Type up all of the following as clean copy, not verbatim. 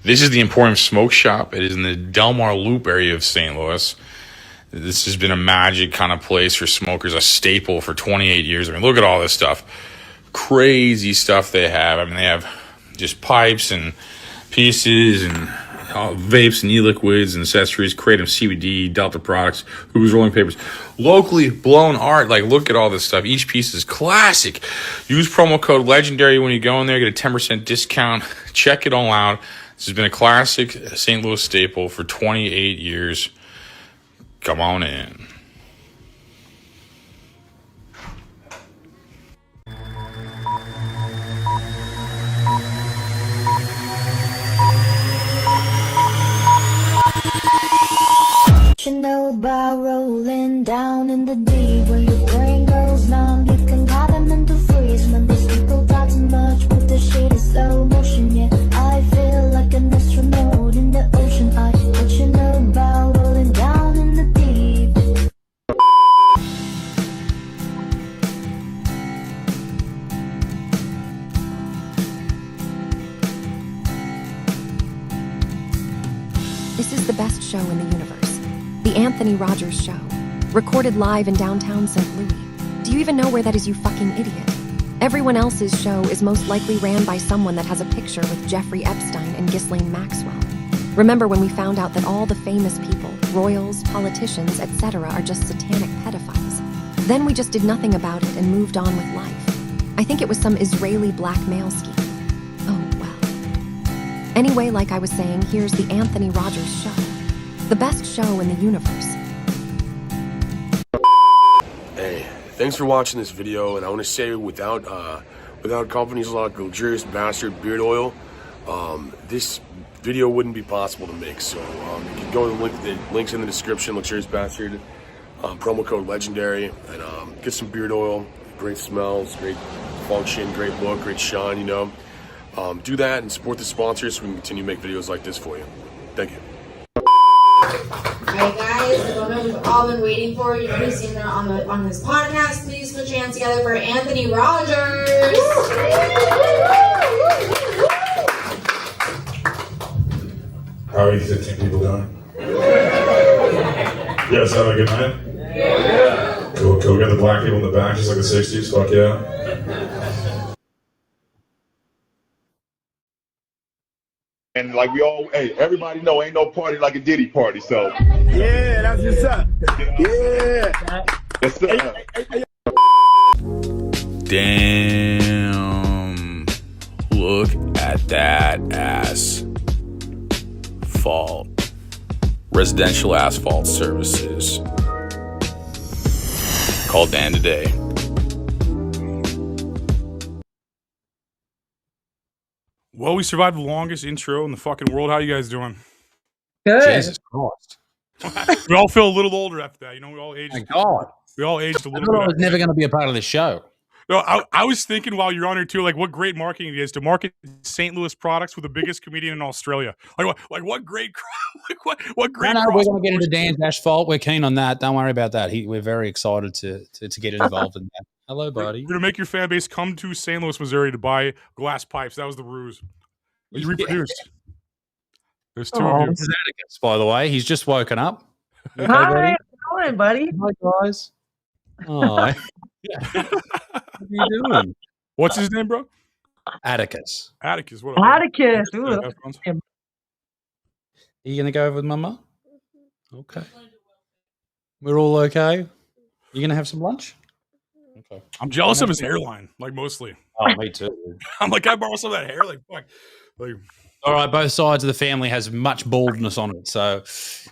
This is the Emporium Smoke Shop. It is in the Del Mar Loop area of St. Louis. This has been a magic kind of place for smokers, a staple for 28 years. I mean, look at all this stuff. Crazy stuff they have. I mean, they have just pipes and pieces and vapes and e-liquids and accessories, Kratom CBD, Delta products, Hoover's rolling papers, locally blown art. Like, look at all this stuff. Each piece is classic. Use promo code LEGENDARY when you go in there. Get a 10% discount. Check it all out. This has been a classic St. Louis staple for 28 years. Come on in. You know about rolling down in the deep. When your brain goes numb, you can cut them into freeze. When these people talk too much with the shit in slow motion, yeah, I feel like an astronaut in the ocean. What you know about rolling down in the deep? This is the best show in the universe. The Anthony Rogers Show. Recorded live in downtown St. Louis. Do you even know where that is, you fucking idiot? Everyone else's show is most likely ran by someone that has a picture with Jeffrey Epstein and Ghislaine Maxwell. Remember when we found out that all the famous people, royals, politicians, etc. are just satanic pedophiles? Then we just did nothing about it and moved on with life. I think it was some Israeli blackmail scheme. Oh, well. Anyway, like I was saying, here's the Anthony Rogers Show. The best show in the universe. Hey, thanks for watching this video, and I want to say without companies like Luxurious Bastard Beard Oil, this video wouldn't be possible to make. So you can go to the links in the description, Luxurious Bastard, promo code LEGENDARY, and get some beard oil. Great smells, great function, great look, great shine, you know. Do that and support the sponsors so we can continue to make videos like this for you. Thank you. Alright guys, the moment we've all been waiting for. You've already seen that on this podcast. Please put your hands together for Anthony Rogers. How are you 15 people doing? You guys having a good night? Yeah. Cool. We got the black people in the back, just like the 60s. Fuck yeah. And like everybody know ain't no party like a Diddy party, so. Yeah, that's what's up. Yeah. Yes, sir. Damn. Look at that asphalt. Residential Asphalt Services. Call Dan today. Well, we survived the longest intro in the fucking world. How you guys doing? Good. Jesus Christ. We all feel a little older after that. You know, we all aged. Thank God. We all aged a little I thought bit. I was never going to be a part of the show. No, I was thinking while you're on here too, like what great marketing it is to market St. Louis products with the biggest comedian in Australia. Like what great, what great. No, we're going to get into Dan's asphalt. We're keen on that. Don't worry about that. We're very excited to get involved in that. Hello, buddy. We're going to make your fan base come to St. Louis, Missouri to buy glass pipes. That was the ruse. You reproduced. There's two of you. This is Atticus, by the way. He's just woken up. You okay, hi, buddy? How you doing, buddy? Hi, guys. Oh, what are you doing? What's his name, bro? Atticus. Atticus. What? Atticus. Ooh, are you going to go over with Mama? Okay. We're all okay. You going to have some lunch? Okay. I'm jealous of his hairline, like mostly. Oh, me too. I'm like, can I borrow some of that hair? Like, fuck. Like, all right, both sides of the family has much baldness on it, so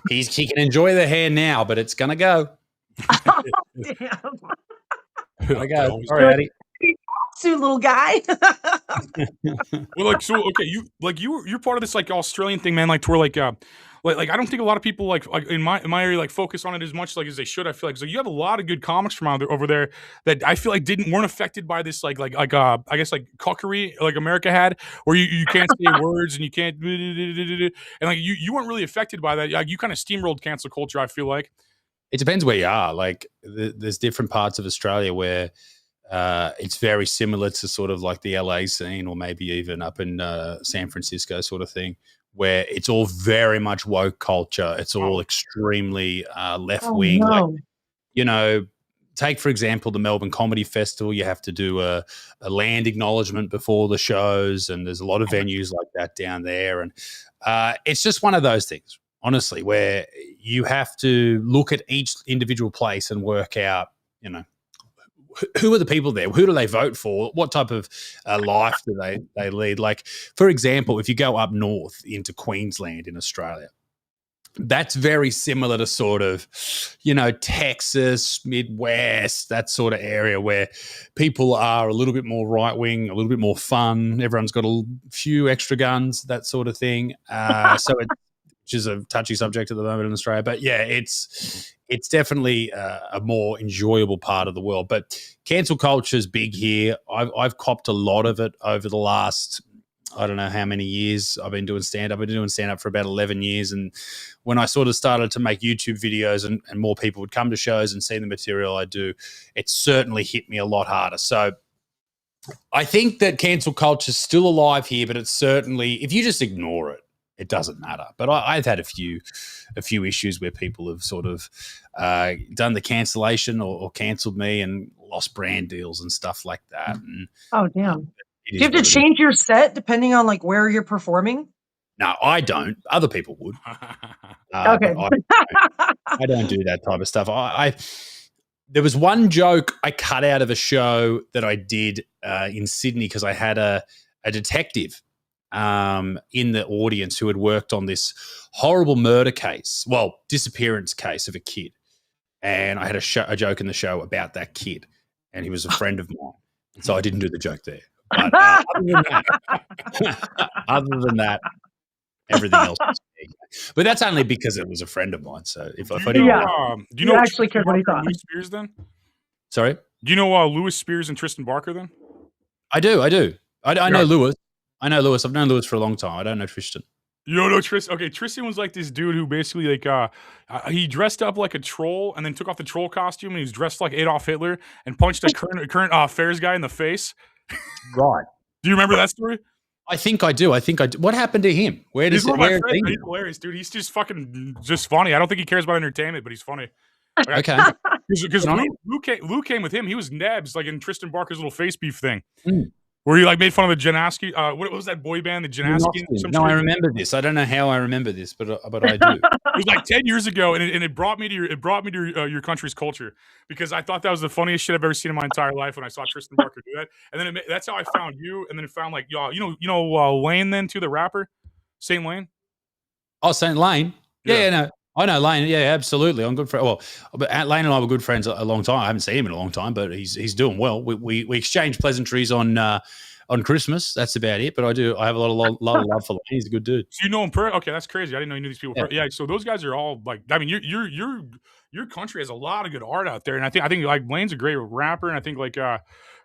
he can enjoy the hair now, but it's gonna go. Oh, damn. I go. All right, Eddie. Too, little guy. Well, like, so okay, you're part of this like Australian thing, man. Like, to where like I don't think a lot of people like in my area like focus on it as much like as they should. I feel like so you have a lot of good comics from over there that I feel like weren't affected by this like I guess like cuckery like America had, where you can't say words and you can't and like you weren't really affected by that. Like, you kind of steamrolled cancel culture. I feel like it depends where you are. Like there's different parts of Australia where it's very similar to sort of like the LA scene, or maybe even up in San Francisco sort of thing, where it's all very much woke culture. It's all extremely left Oh, wing. Like, no. you know, take, for example, the Melbourne Comedy Festival. You have to do a land acknowledgement before the shows, and there's a lot of venues like that down there. And it's just one of those things, honestly, where you have to look at each individual place and work out, you know, who are the people there? Who do they vote for? What type of life do they lead? Like, for example, if you go up north into Queensland in Australia, that's very similar to sort of, you know, Texas, Midwest, that sort of area where people are a little bit more right wing, a little bit more fun. Everyone's got a few extra guns, that sort of thing. Which is a touchy subject at the moment in Australia. But yeah, it's definitely a more enjoyable part of the world. But cancel culture is big here. I've copped a lot of it over the last, I don't know how many years I've been doing stand-up. I've been doing stand-up for about 11 years. And when I sort of started to make YouTube videos and more people would come to shows and see the material I do, it certainly hit me a lot harder. So I think that cancel culture is still alive here, but it's certainly, if you just ignore it, it doesn't matter. But I've had a few issues where people have sort of done the cancellation or cancelled me and lost brand deals and stuff like that. And Oh, damn. Do you have to change your set depending on like where you're performing? no, I don't. Other people would. Okay. But I don't do that type of stuff. There was one joke I cut out of a show that I did in Sydney because I had a detective in the audience who had worked on this horrible murder case, disappearance case of a kid. And I had a joke in the show about that kid, and he was a friend of mine. So I didn't do the joke there. But other than that, everything else was big. But that's only because it was a friend of mine. So if I didn't, do you know actually cared what he thought? Louis Spears then? Sorry, Do you know Louis Spears and Tristan Barker then? I do. I know Lewis. I know Lewis. I've known Lewis for a long time. I don't know Tristan. You don't know Tristan? Okay, Tristan was like this dude who basically like he dressed up like a troll and then took off the troll costume and he was dressed like Adolf Hitler and punched a current affairs guy in the face. Right. Do you remember that story? I think I do. What happened to him? Where does He's one of my where friends. He's hilarious, dude. He's just fucking just funny. I don't think he cares about entertainment, but he's funny. Like, Okay. Because Lou came with him. He was Nebs, like in Tristan Barker's little face beef thing. Mm. Where he like made fun of the Janaski. What was that boy band, the Janaski? No, I remember this. I don't know how I remember this, but I do. It was like 10 years ago, and it brought me to your country's culture because I thought that was the funniest shit I've ever seen in my entire life when I saw Tristan Barker do that. And then that's how I found you, and then found like y'all. You know Lane then too, the rapper, Saint Lane. Oh, Saint Lane. Yeah, no. I know Lane. Yeah, absolutely. I'm good friend. Well, but Lane and I were good friends a long time. I haven't seen him in a long time, but he's doing well. We exchange pleasantries on Christmas. That's about it. But I have a lot of love for Lane. He's a good dude. So you know him okay, that's crazy. I didn't know you knew these people. Yeah. So those guys are all like. I mean, your country has a lot of good art out there, and I think like Lane's a great rapper, and I think like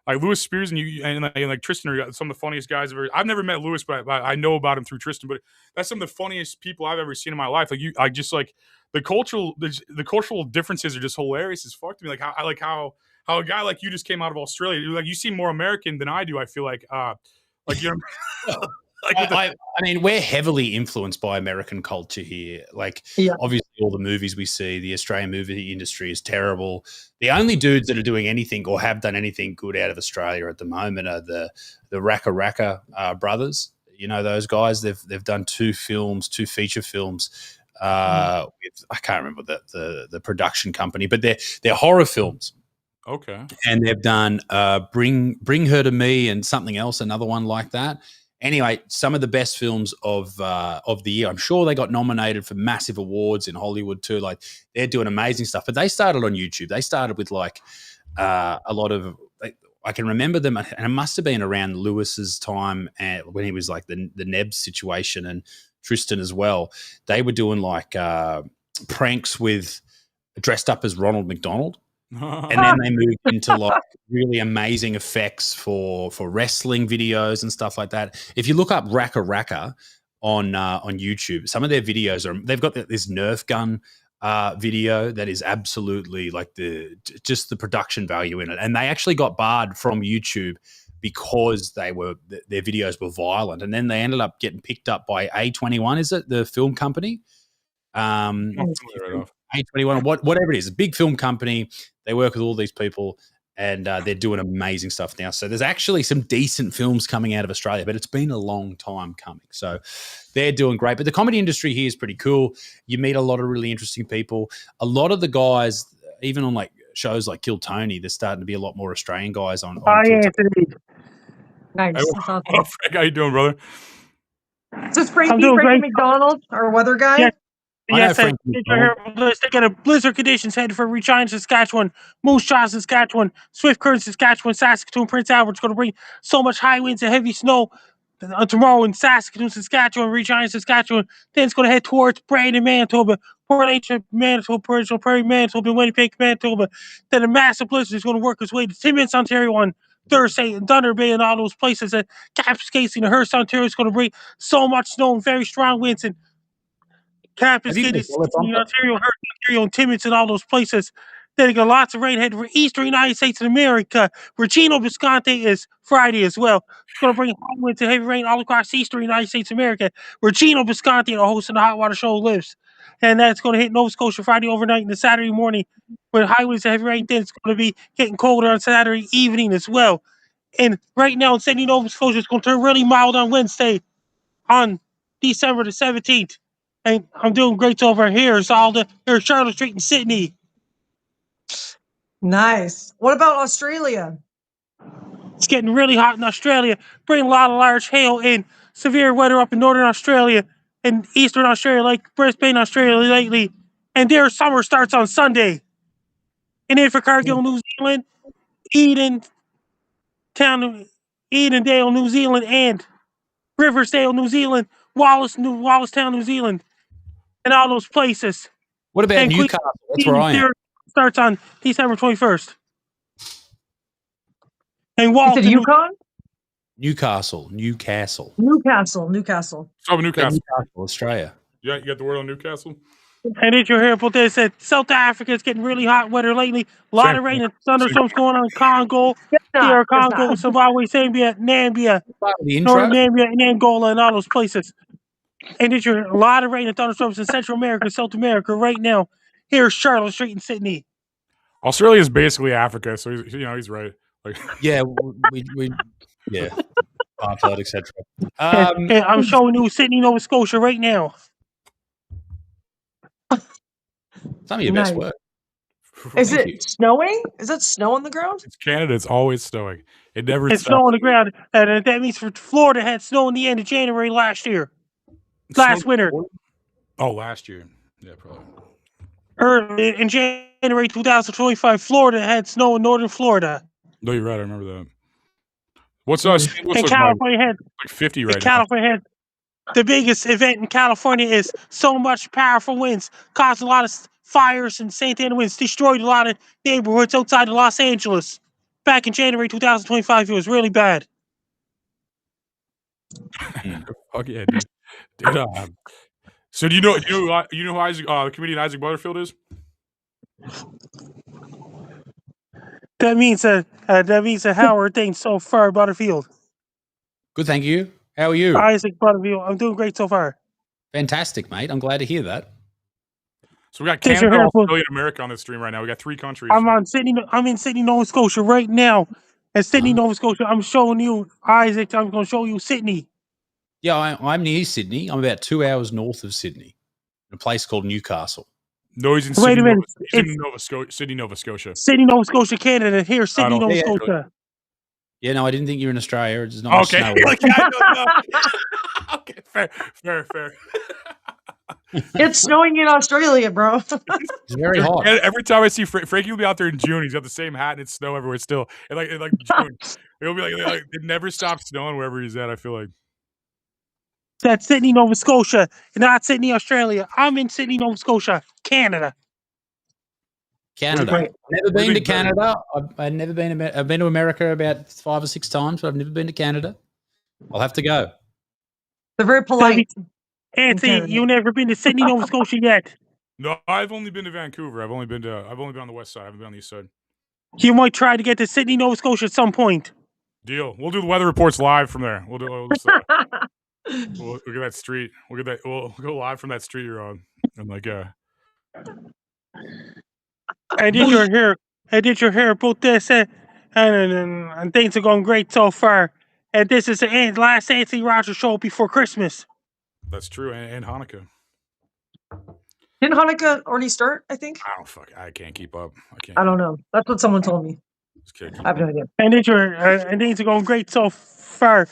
Louis Spears and like Tristan are some of the funniest guys ever. I've never met Louis, but I know about him through Tristan. But that's some of the funniest people I've ever seen in my life. Like I just like the cultural differences are just hilarious as fuck to me. Like how a guy like you just came out of Australia. Like you seem more American than I do. I feel like you're. I mean, we're heavily influenced by American culture here. Like, obviously, all the movies we see, the Australian movie industry is terrible. The only dudes that are doing anything or have done anything good out of Australia at the moment are the Raka Raka brothers. You know those guys. They've done two feature films. With, I can't remember the production company, but they're horror films. Okay. And they've done Bring Her to Me and something else, another one like that. Anyway, some of the best films of the year. I'm sure they got nominated for massive awards in Hollywood too. Like they're doing amazing stuff. But they started on YouTube. They started with like a lot of. I can remember them, and it must have been around Lewis's time when he was like the Nebs situation and Tristan as well. They were doing like pranks with dressed up as Ronald McDonald. And then they moved into like really amazing effects for wrestling videos and stuff like that. If you look up Raka Raka on YouTube, some of their videos they've got this Nerf gun video that is absolutely like just the production value in it. And they actually got barred from YouTube because their videos were violent, and then they ended up getting picked up by A21. Is it the film company? A21, whatever it is, a big film company. They work with all these people, and they're doing amazing stuff now. So there's actually some decent films coming out of Australia, but it's been a long time coming. So they're doing great. But the comedy industry here is pretty cool. You meet a lot of really interesting people. A lot of the guys, even on like shows like Kill Tony, there's starting to be a lot more Australian guys on Kill Tony. Nice. Hey, That's awesome. Frank, how you doing, brother? Is this Frankie McDonald, our weather guy? Yeah. Yes, They got a blizzard conditions headed for Regina, Saskatchewan, Moose Jaw, Saskatchewan, Swift Current, Saskatchewan, Saskatoon, Prince Albert's going to bring so much high winds and heavy snow tomorrow in Saskatoon, Saskatchewan, Regina, Saskatchewan. Then it's going to head towards Brandon, Manitoba, Port Arthur, Manitoba, Port Prairie, Manitoba, Winnipeg, Manitoba. Then a massive blizzard is going to work its way to Timmins, Ontario on Thursday, and Thunder Bay and all those places. And Kapuskasing and Hearst, Ontario is going to bring so much snow and very strong winds. And Kapuskasing, Ontario, Hearst, Ontario, and Timmins and all those places. Then you got lots of rain headed for eastern United States of America. Regina, Visconti is Friday as well. It's going to bring high winds and heavy rain all across eastern United States of America. Regina, Visconti, the host of the Hot Water Show, lives. And that's going to hit Nova Scotia Friday overnight and the Saturday morning with high winds and heavy rain. Then it's going to be getting colder on Saturday evening as well. And right now in Sydney, Nova Scotia, it's going to turn really mild on Wednesday on December the 17th. And I'm doing great over here. Here's Charlotte Street in Sydney. Nice. What about Australia? It's getting really hot in Australia, bringing a lot of large hail and severe weather up in northern Australia and eastern Australia, like Brisbane, Australia lately. And their summer starts on Sunday. And then for Cargill, New Zealand, Edendale, New Zealand, and Riversdale, New Zealand, Wallacetown, New Zealand, and all those places. What about and Newcastle? That's where I am. Starts on December 21st. And Walton, Yukon? Newcastle. Newcastle. Oh, Newcastle, Australia. Yeah, you got the word on Newcastle. And did you hear about this? That South Africa is getting really hot weather lately. A lot of rain and thunderstorms going on in Congo, Congo, Zimbabwe, Zambia, Namibia, Northern Namibia, and Angola, and all those places. And did you hear a lot of rain and thunderstorms in Central America, South America right now? Here's Charlotte Street in Sydney. Australia is basically Africa, so he's right. Like, yeah, we apartheid, etc. And I'm showing you Sydney, Nova Scotia right now. Some of your best work. Is it snowing? Is it snow on the ground? It's Canada. It's always snowing. It never. It's snow on the ground, and that means for Florida had snow in the end of January last year, last winter. Oh, last year. Yeah, probably. Early in January 2025, Florida had snow in northern Florida. No, you're right. I remember that. What's California had like 50 right now. California had the biggest event in California is so much powerful winds caused a lot of fires and Santa Ana winds, destroyed a lot of neighborhoods outside of Los Angeles. Back in January 2025, it was really bad. Fuck yeah, dude. So do you know who Isaac, the comedian Isaac Butterfield is? That means how are things so far, Butterfield? Good, thank you. How are you? Isaac Butterfield. I'm doing great so far. Fantastic, mate. I'm glad to hear that. So we got Canada, Australia, and America on this stream right now. We got 3 countries. I'm in Sydney, Nova Scotia right now. And Sydney, Nova Scotia, I'm showing you, Isaac, I'm going to show you Sydney. Yeah, I'm near Sydney. I'm about 2 hours north of Sydney, in a place called Newcastle. No, he's in Sydney, Nova Scotia. Sydney, Nova Scotia, Canada. Here, Sydney, Nova Scotia. Yeah, no, I didn't think you were in Australia. It's not snow. Okay, fair. It's snowing in Australia, bro. It's very hot. Every time I see Frankie will be out there in June. He's got the same hat and it's snow everywhere still. And like June, it'll be like it never stops snowing wherever he's at. I feel like. That's Sydney, Nova Scotia, not Sydney, Australia. I'm in Sydney, Nova Scotia, Canada. I've never been to Canada. I've never been. I've been to America about 5 or 6 times, but I've never been to Canada. I'll have to go. They're very polite. Anthony, you've never been to Sydney, Nova Scotia yet? No, I've only been to Vancouver. I've only been on the west side. I haven't been on the east side. You might try to get to Sydney, Nova Scotia at some point. Deal. We'll do the weather reports live from there. We'll just, we'll look at that street. We'll get that. We'll go live from that street you're on. And like, And did you hear? And did you hear about this? And things are going great so far. And this is the last Anthony Rogers show before Christmas. That's true. And Hanukkah. Didn't Hanukkah already start? I think. I can't keep up. I don't know. That's what someone told me. I have no idea. And things are going great so far.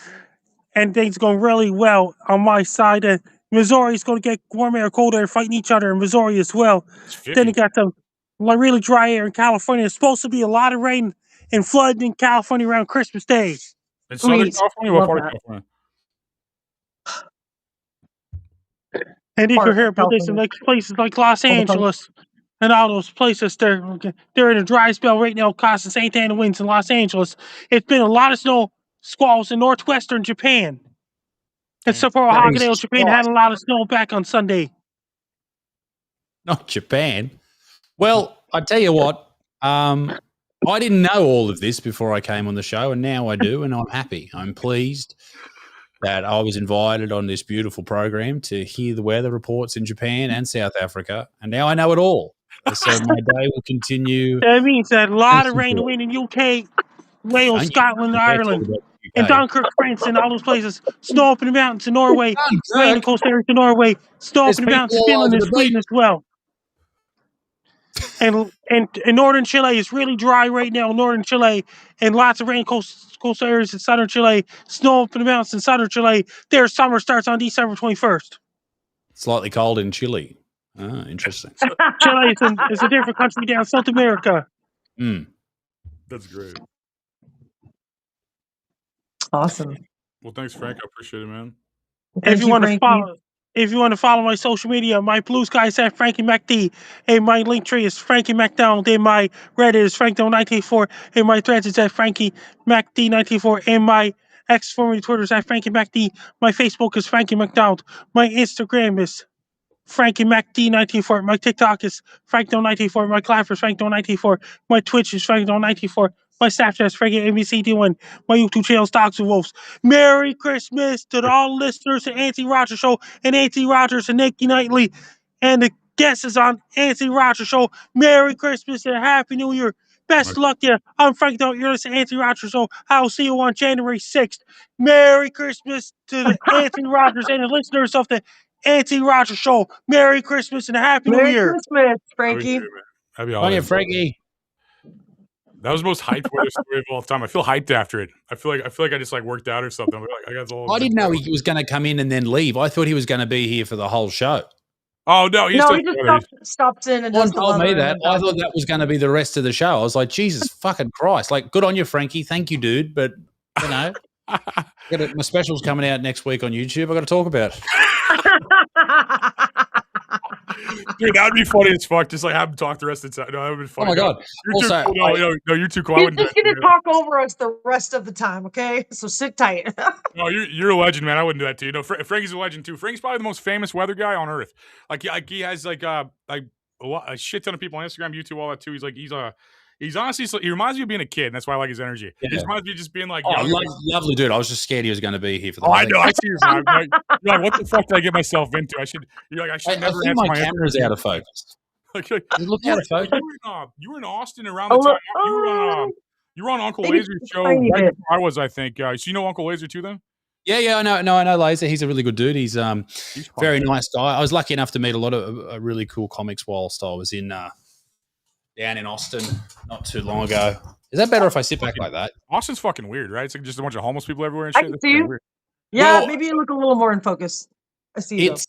And things are going really well on my side. And Missouri's going to get warmer or colder and fighting each other in Missouri as well. Then you got the really dry air in California. It's supposed to be a lot of rain and flood in California around Christmas Day. In Southern California, what part of California? And if you hear about this in like places like Los Angeles and all those places, they're in a dry spell right now, causing St. Anna winds in Los Angeles. It's been a lot of snow squalls in northwestern Japan. And Sapporo, Hokkaido, Japan had a lot of snow back on Sunday. Not Japan. Well, I tell you what, I didn't know all of this before I came on the show, and now I do, and I'm happy. I'm pleased that I was invited on this beautiful program to hear the weather reports in Japan and South Africa, and now I know it all. So my day will continue. That means that a lot of rain and wind in UK, Wales, Scotland, Ireland, and Dunkirk, France, and all those places. Snow up in the mountains in Norway, rain in the coast areas in Norway, snow up in the mountains in Finland and Sweden as well. And in northern Chile, it's really dry right now. Northern Chile, and lots of rain coastal areas in southern Chile. Snow up in the mountains in southern Chile. Their summer starts on December 21st. Slightly cold in Chile. Ah, interesting. Chile is a different country down South America. That's great. Awesome. Well, thanks, Frank. I appreciate it, man. If you want to follow my social media, my blue sky is at Frankie MacD, and my link tree is Frankie MacDonald, and my Reddit is FrankDonald1984, and my threads is at Frankie MacD1984, and my X formerly Twitter is at Frankie MacD. My Facebook is Frankie MacDonald. My Instagram is Frankie MacD1984. My TikTok is FrankDonald1984. My Clapper is FrankDonald1984. My Twitch is FrankDonald1984. My Snapchat is Frankie MBCD1. My YouTube channel is Dogs and Wolves. Merry Christmas to all listeners to Anthony Rogers Show and Anthony Rogers and Nikki Knightley and the guests on Anthony Rogers Show. Merry Christmas and Happy New Year. Best of luck to you. I'm Frank Donald. You're listening to Anthony Rogers Show. I'll see you on January 6th. Merry Christmas to the Anthony Rogers and the listeners of the Anthony Rogers Show. Merry Christmas and a Happy New Year. Merry Christmas, Frankie. Happy Oh, yeah, Frankie. That was the most hyped weather story of all time. I feel hyped after it. I feel like I just like worked out or something. I got all. I didn't know he was going to come in and then leave. I thought he was going to be here for the whole show. Oh no, he just stops in and does the told me weather that. I thought that was going to be the rest of the show. I was like, Jesus fucking Christ! Like, good on you, Frankie. Thank you, dude. But you know, my special's coming out next week on YouTube. I got to talk about it. Dude, that would be funny as fuck. Just like have him talk the rest of the time. No, that would be funny. Oh my god! You're too cool. No, you're too cool. He's just going to talk over us the rest of the time, okay? So sit tight. No, you're a legend, man. I wouldn't do that to you. No, Frankie's a legend too. Frankie's probably the most famous weather guy on earth. Like he has like a shit ton of people on Instagram, YouTube, all that too. He's honestly, he reminds me of being a kid. And that's why I like his energy. Yeah. He reminds me of just being like, lovely dude. I was just scared he was going to be here for the. I know. I see you. You're like, what the fuck did I get myself into? I should never answer my camera's out of focus. Look out of focus. You were in Austin around the time. You were on Uncle Laser's show right before I was, I think. So you know Uncle Laser too, then? Yeah, I know Laser. He's a really good dude. He's very nice guy. I was lucky enough to meet a lot of really cool comics whilst I was in down in Austin not too long ago. Is that better if I sit back like that? Austin's fucking weird, right? It's like just a bunch of homeless people everywhere and shit. I can see you. Yeah, maybe you look a little more in focus. I see you. It's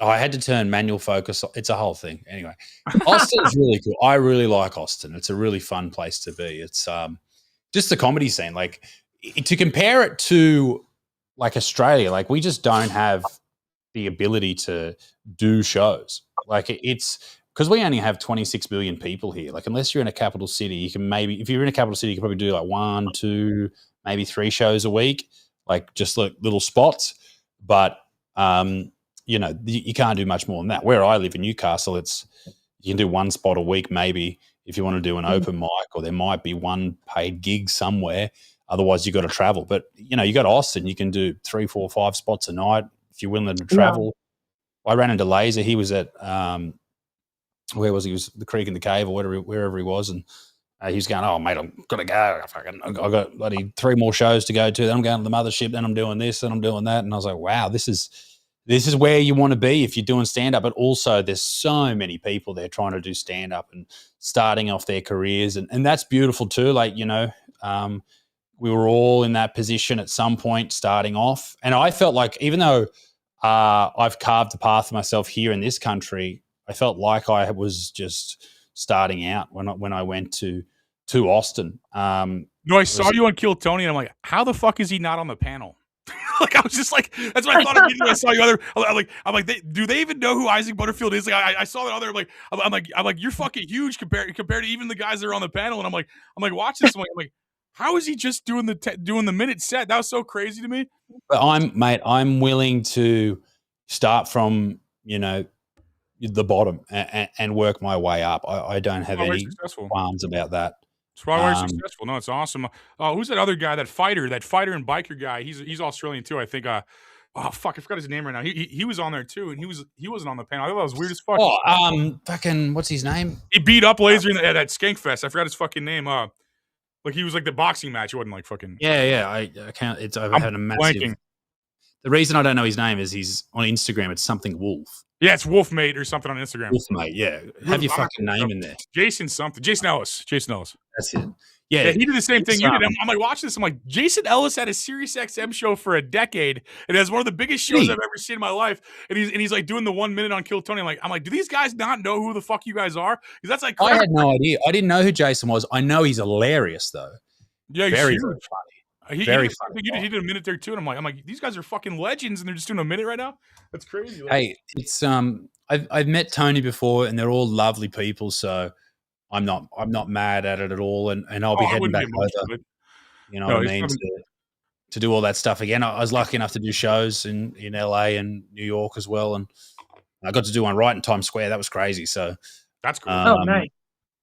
I had to turn manual focus. It's a whole thing. Anyway, Austin's really cool. I really like Austin. It's a really fun place to be. It's just the comedy scene. Like to compare it to like Australia, like we just don't have the ability to do shows. Like it's because we only have 26 million people here. Like unless you're in a capital city, you can maybe, if you're in a capital city, you can probably do like 1, 2, maybe 3 shows a week, like just like little spots. But you know, you can't do much more than that. Where I live in Newcastle, you can do 1 spot a week, maybe if you want to do an open mic, or there might be 1 paid gig somewhere. Otherwise, you got to travel. But you know, you got Austin, you can do 3, 4, 5 spots a night if you're willing to travel. I ran into Laser. He was at where was he? He was the Creek in the Cave or wherever he was, and he was going, "Oh, mate, I'm gonna go. I got bloody 3 more shows to go to. Then I'm going to the mothership. Then I'm doing this. Then I'm doing that." And I was like, "Wow, this is where you want to be if you're doing stand up." But also, there's so many people there trying to do stand up and starting off their careers, and that's beautiful too. Like, you know, we were all in that position at some point starting off, and I felt like even though I've carved a path for myself here in this country, I felt like I was just starting out when I went to Austin. No, I saw you on Kill Tony, and I'm like, how the fuck is he not on the panel? Like, I was just like, that's what I thought immediately. I saw you other. I'm like, do they even know who Isaac Butterfield is? Like, I saw that other. I'm like, you're fucking huge compared to even the guys that are on the panel. And I'm like, watch this. I'm like, how is he just doing the minute set? That was so crazy to me. But I'm willing to start from, you know, the bottom and work my way up. I don't have any qualms about that. That's why we're successful. No, it's awesome. Who's that other guy? That fighter and biker guy. He's Australian too, I think. Oh fuck, I forgot his name right now. He was on there too, and he wasn't on the panel. I thought that was weird as fuck. Fucking what's his name? He beat up Laser at Skankfest. I forgot his fucking name. Like he was like the boxing match. He wasn't like fucking. Yeah. I can't. I've had a massive. Blanking. The reason I don't know his name is he's on Instagram. It's something Wolf. Yeah, it's Wolfmate or something on Instagram. Wolfmate, yeah. Have your fucking name in there. Jason Ellis. That's it. Yeah, he did the same thing you did. I'm like watching this. I'm like, Jason Ellis had a Sirius XM show for a decade. It has one of the biggest shows I've ever seen in my life. And he's like doing the 1 minute on Kill Tony. I'm like, do these guys not know who the fuck you guys are? Because that's like crazy. I had no idea. I didn't know who Jason was. I know he's hilarious though. Yeah, he's very funny. Very funny. He did a minute there too, and I'm like, these guys are fucking legends, and they're just doing a minute right now. That's crazy. Like, hey, it's I've met Tony before, and they're all lovely people, so I'm not mad at it at all, and I'll be heading back over. You know what I mean? To do all that stuff again. I was lucky enough to do shows in LA and New York as well, and I got to do one right in Times Square. That was crazy. So that's cool. Oh, nice.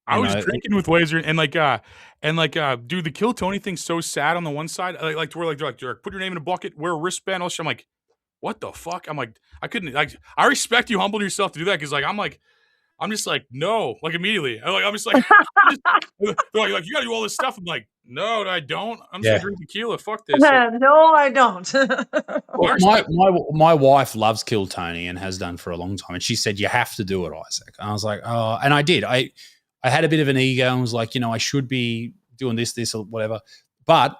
I was drinking with Laser and dude, the Kill Tony thing's so sad on the one side, like to where they're like, put your name in a bucket, wear a wristband. I'm like, what the fuck? I'm like, I couldn't, like, I respect you humbled yourself to do that because like I'm just like, no, like immediately. I'm just like, they're like, you got to do all this stuff. I'm like, no, I don't. I'm just gonna drink tequila. Fuck this. No, I don't. Well, my wife loves Kill Tony and has done for a long time, and she said you have to do it, Isaac. And I was like, oh, and I did. I had a bit of an ego and was like, you know, I should be doing this or whatever. But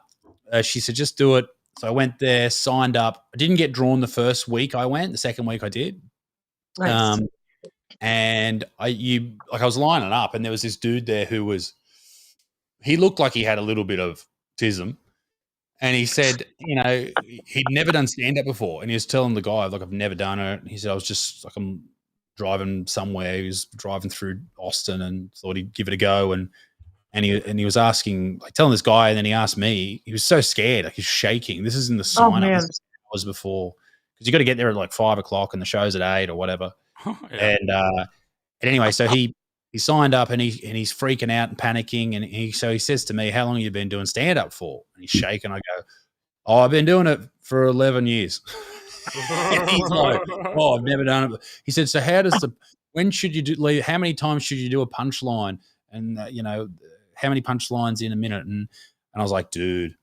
she said, just do it. So I went there, signed up. I didn't get drawn the first week I went. The second week I did. Nice. And I was lining up, and there was this dude there he looked like he had a little bit of tism. And he said, you know, he'd never done stand-up before. And he was telling the guy, like, I've never done it. He said, I was just like, I'm driving somewhere. He was driving through Austin and thought he'd give it a go. And he was asking, like, telling this guy, and then he asked me. He was so scared, like he's shaking. This is in the sign up hours before, because you got to get there at like 5 o'clock, and the show's at 8 or whatever. And anyway, so he signed up, and he's freaking out and panicking, and he says to me, "How long have you been doing stand up for?" And he's shaking. I go, "Oh, I've been doing it for 11 years." And he's like, "Oh, I've never done it." He said, "So when should you do? How many times should you do a punchline? And you know, how many punchlines in a minute?" And I was like, "Dude,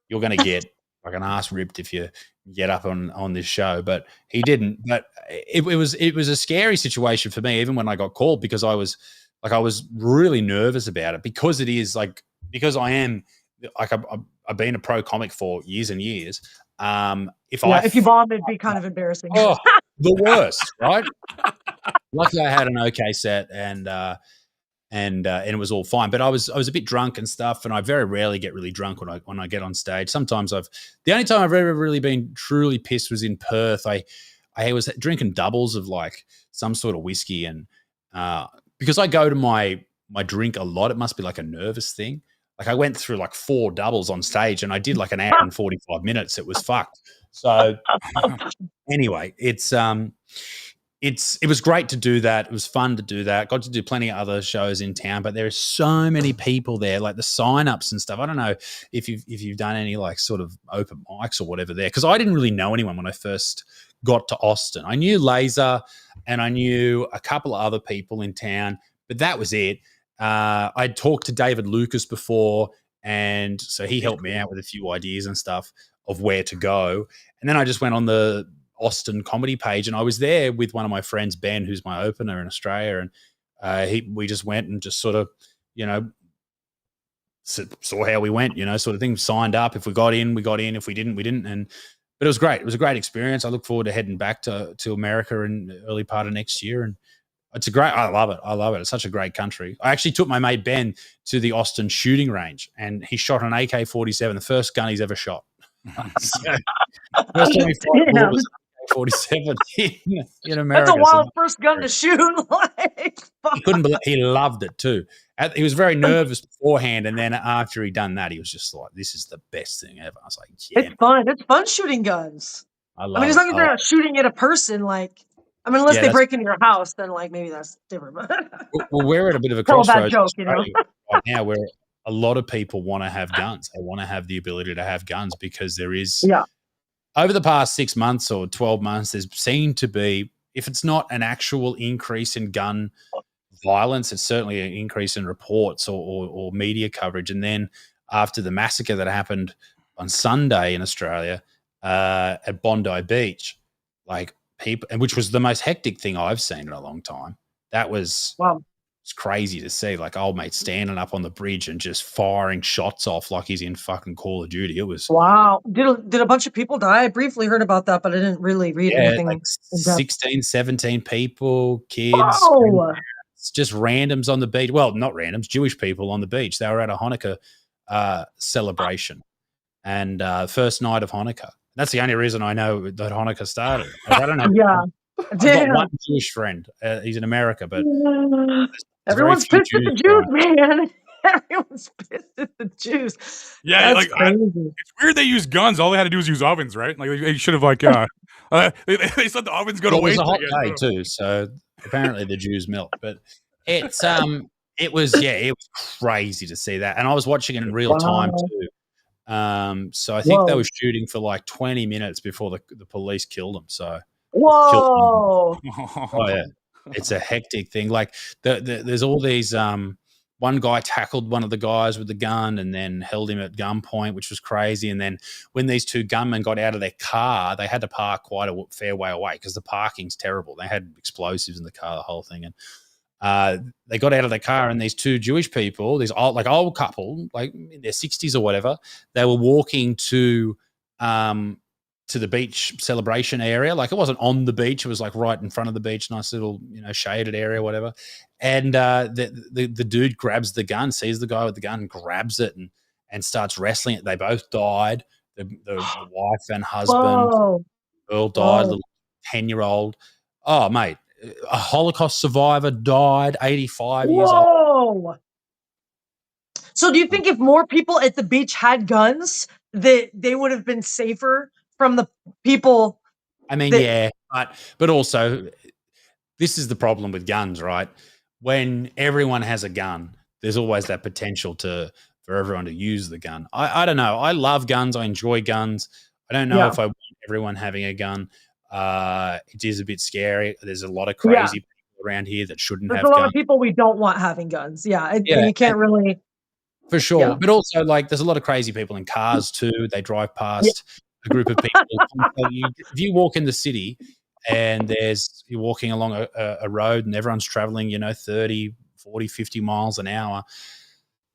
you're going to get like an ass ripped if you get up on this show." But he didn't. But it was a scary situation for me, even when I got called, because I was really nervous about it, because it is like, because I am like, I've been a pro comic for years and years. If you bomb, it'd be kind of embarrassing. Oh, the worst, right? Luckily, I had an okay set, and it was all fine. But I was a bit drunk and stuff, and I very rarely get really drunk when I get on stage. Sometimes the only time I've ever really been truly pissed was in Perth. I was drinking doubles of like some sort of whiskey, and because I go to my drink a lot, it must be like a nervous thing. Like I went through like 4 doubles on stage, and I did like an hour and 45 minutes. It was fucked. So anyway, it's it was great to do that. It was fun to do that. Got to do plenty of other shows in town, but there are so many people there, like the sign-ups and stuff. I don't know if you've done any like sort of open mics or whatever there, because I didn't really know anyone when I first got to Austin. I knew Laser and I knew a couple of other people in town, but that was it. I'd talked to David Lucas before, and so he helped me out with a few ideas and stuff of where to go. And then I just went on the Austin comedy page, and I was there with one of my friends, Ben, who's my opener in Australia, and we just went and just sort of, saw how we went, sort of thing. Signed up. If we got in, we got in. If we didn't, we didn't. But it was great. It was a great experience. I look forward to heading back to America in the early part of next year, and I love it. I love it. It's such a great country. I actually took my mate Ben to the Austin shooting range, and he shot an AK-47, the first gun he's ever shot. So, first time he fired a bullet was AK-47 in America. That's a wild first gun to shoot. He couldn't believe. He loved it too. He was very nervous beforehand, and then after he'd done that, he was just like, "This is the best thing ever." I was like, "Yeah, it's fun. It's fun shooting guns." I mean, as long as they're not shooting at a person, unless they break into your house, then maybe that's different. Well, we're at a bit of a crossroads right now where a lot of people want to have guns. They want to have the ability to have guns because there is, over the past 6 months or 12 months, there's seemed to be, if it's not an actual increase in gun violence, it's certainly an increase in reports or media coverage. And then after the massacre that happened on Sunday in Australia at Bondi Beach, people, and which was the most hectic thing I've seen in a long time. That was it's crazy to see, old mate standing up on the bridge and just firing shots off like he's in fucking Call of Duty. It was Did a bunch of people die? I briefly heard about that, but I didn't really read anything. 16, 17 people, kids, just randoms on the beach. Well, not randoms, Jewish people on the beach. They were at a Hanukkah celebration, and first night of Hanukkah. That's the only reason I know that Hanukkah started. I don't know. I've got one Jewish friend. He's in America, but everyone's pissed at the Jews, man. Everyone's pissed at the Jews. Yeah, it's weird they use guns. All they had to do was use ovens, right? They should have they said the ovens go to waste. It was a hot day too, so apparently the Jews melt. But it was crazy to see that, and I was watching it in real time too. So I think they were shooting for 20 minutes before the police killed them. So whoa, oh yeah, it's a hectic thing. There's all these. One guy tackled one of the guys with the gun and then held him at gunpoint, which was crazy. And then when these two gunmen got out of their car, they had to park quite a fair way away because the parking's terrible. They had explosives in the car, the whole thing, and they got out of their car, and these two Jewish people, these old couple, in their 60s or whatever, they were walking to the beach celebration area. It wasn't on the beach; it was right in front of the beach, nice little shaded area, whatever. And the dude grabs the gun, sees the guy with the gun, grabs it, and starts wrestling it. They both died. The wife and husband, Earl died. Little 10-year-old. Oh, mate. A Holocaust survivor died, 85 years old. So do you think if more people at the beach had guns, that they would have been safer from the people? I mean, yeah, but also this is the problem with guns, right? When everyone has a gun, there's always that potential for everyone to use the gun. I don't know. I love guns. I enjoy guns. I don't know if I want everyone having a gun. It is a bit scary. There's a lot of crazy people around here that shouldn't have guns. There's a lot of people we don't want having guns. And you can't really. For sure. Yeah. But also, there's a lot of crazy people in cars too. They drive past a group of people. If you walk in the city and you're walking along a road and everyone's traveling, 30, 40, 50 miles an hour,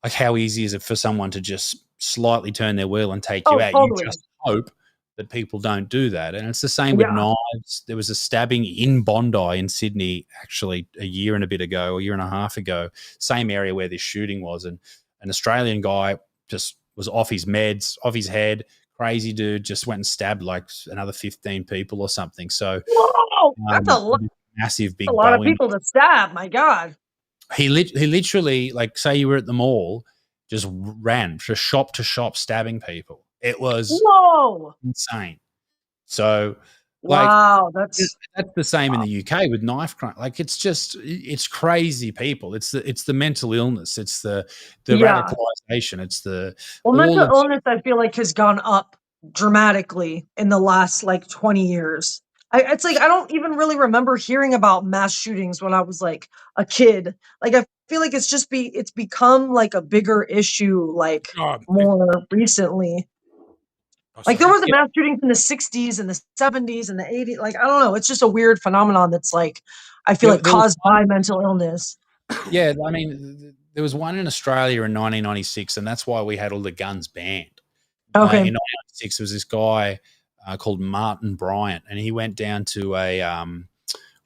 how easy is it for someone to just slightly turn their wheel and take you out? Totally. You just hope that people don't do that. And it's the same with knives. There was a stabbing in Bondi in Sydney, actually a year and a half ago, same area where this shooting was. And an Australian guy just was off his meds, off his head, crazy dude, just went and stabbed another 15 people or something. So that's a lot. Massive, big, a lot of people to stab. My God. He literally, say you were at the mall, just ran from shop to shop stabbing people. It was insane. So Like, Wow, that's the same in the UK with knife crime. Like, it's crazy people. It's the mental illness. It's the yeah. radicalization. It's the Well, all mental of illness, I feel like, has gone up dramatically in the last like 20 years. It's like I don't even really remember hearing about mass shootings when I was like a kid. Like I feel like it's become like a bigger issue like God, more recently. oh, Like there sorry. was a mass shootings in the 60s and the 70s and the 80s. Like I don't know, it's just a weird phenomenon that's like I feel like there was caused by mental illness. Yeah, I mean, there was one in Australia in 1996, and that's why we had all the guns banned. Okay. In 1996, there was this guy called Martin Bryant, and he went down to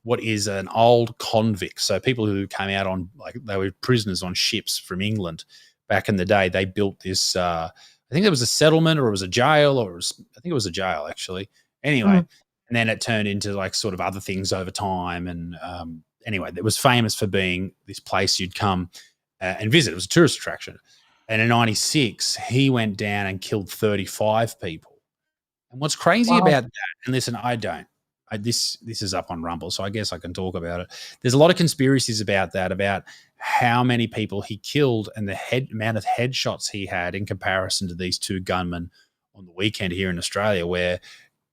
what is an old convict. So people who came out on, like, they were prisoners on ships from England back in the day. They built this, I think it was a settlement or it was a jail, I think it was a jail actually. Anyway, and then it turned into like sort of other things over time. And anyway, it was famous for being this place you'd come and visit. It was a tourist attraction. And in 96, he went down and killed 35 people. And what's crazy about that, and listen, this is up on Rumble, so I guess I can talk about it. There's a lot of conspiracies about that, about how many people he killed and the amount of headshots he had in comparison to these two gunmen on the weekend here in Australia, where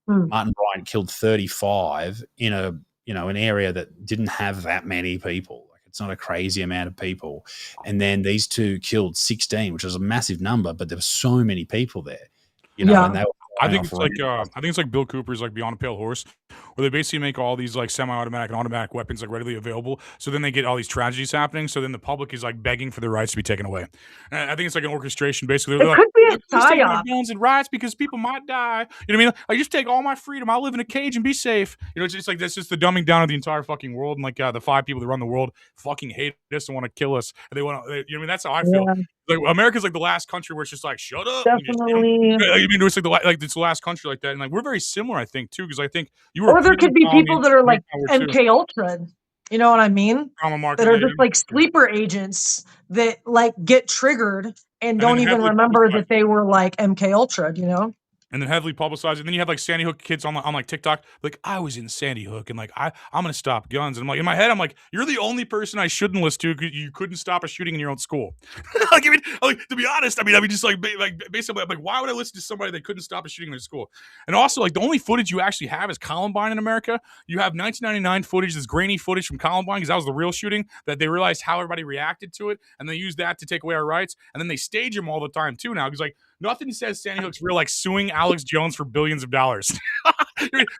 Martin Bryant killed 35 in an area that didn't have that many people. Like, it's not a crazy amount of people. And then these two killed 16, which was a massive number, but there were so many people there, and they were I think it's like Bill Cooper's like Beyond a Pale Horse, where they basically make all these like semi-automatic and automatic weapons like readily available. So then they get all these tragedies happening. So then the public is like begging for their rights to be taken away. And I think it's like an orchestration. Basically, they're could be a like, just take my psyop. guns and rights because people might die. You know what I mean? Like, just take all my freedom. I'll live in a cage and be safe. It's just like that's just the dumbing down of the entire fucking world. And like the 5 people that run the world fucking hate us and want to kill us. And they want to. You know what I mean? That's how I feel. Yeah. Like America's like the last country where it's just like shut up. Definitely. I mean, it's like it's the last country like that, and like we're very similar, I think, too, because I think you were. Or there could be people that are like MK Ultra. You know what I mean? That are just like sleeper agents that like get triggered and don't even remember that they were like MK Ultra. You know? And then heavily publicized, and then you have like Sandy Hook kids on like TikTok, like I was in Sandy Hook, and like I'm gonna stop guns, and I'm like in my head, I'm like, you're the only person I shouldn't listen to because you couldn't stop a shooting in your own school. Like, I mean, like, to be honest, I mean, just like basically, like, why would I listen to somebody that couldn't stop a shooting in their school? And also, like, the only footage you actually have is Columbine in America. You have 1999 footage, this grainy footage from Columbine, because that was the real shooting. That they realized how everybody reacted to it, and they used that to take away our rights. And then they stage them all the time too now, because like. Nothing says Sandy Hook's real like suing Alex Jones for billions of dollars.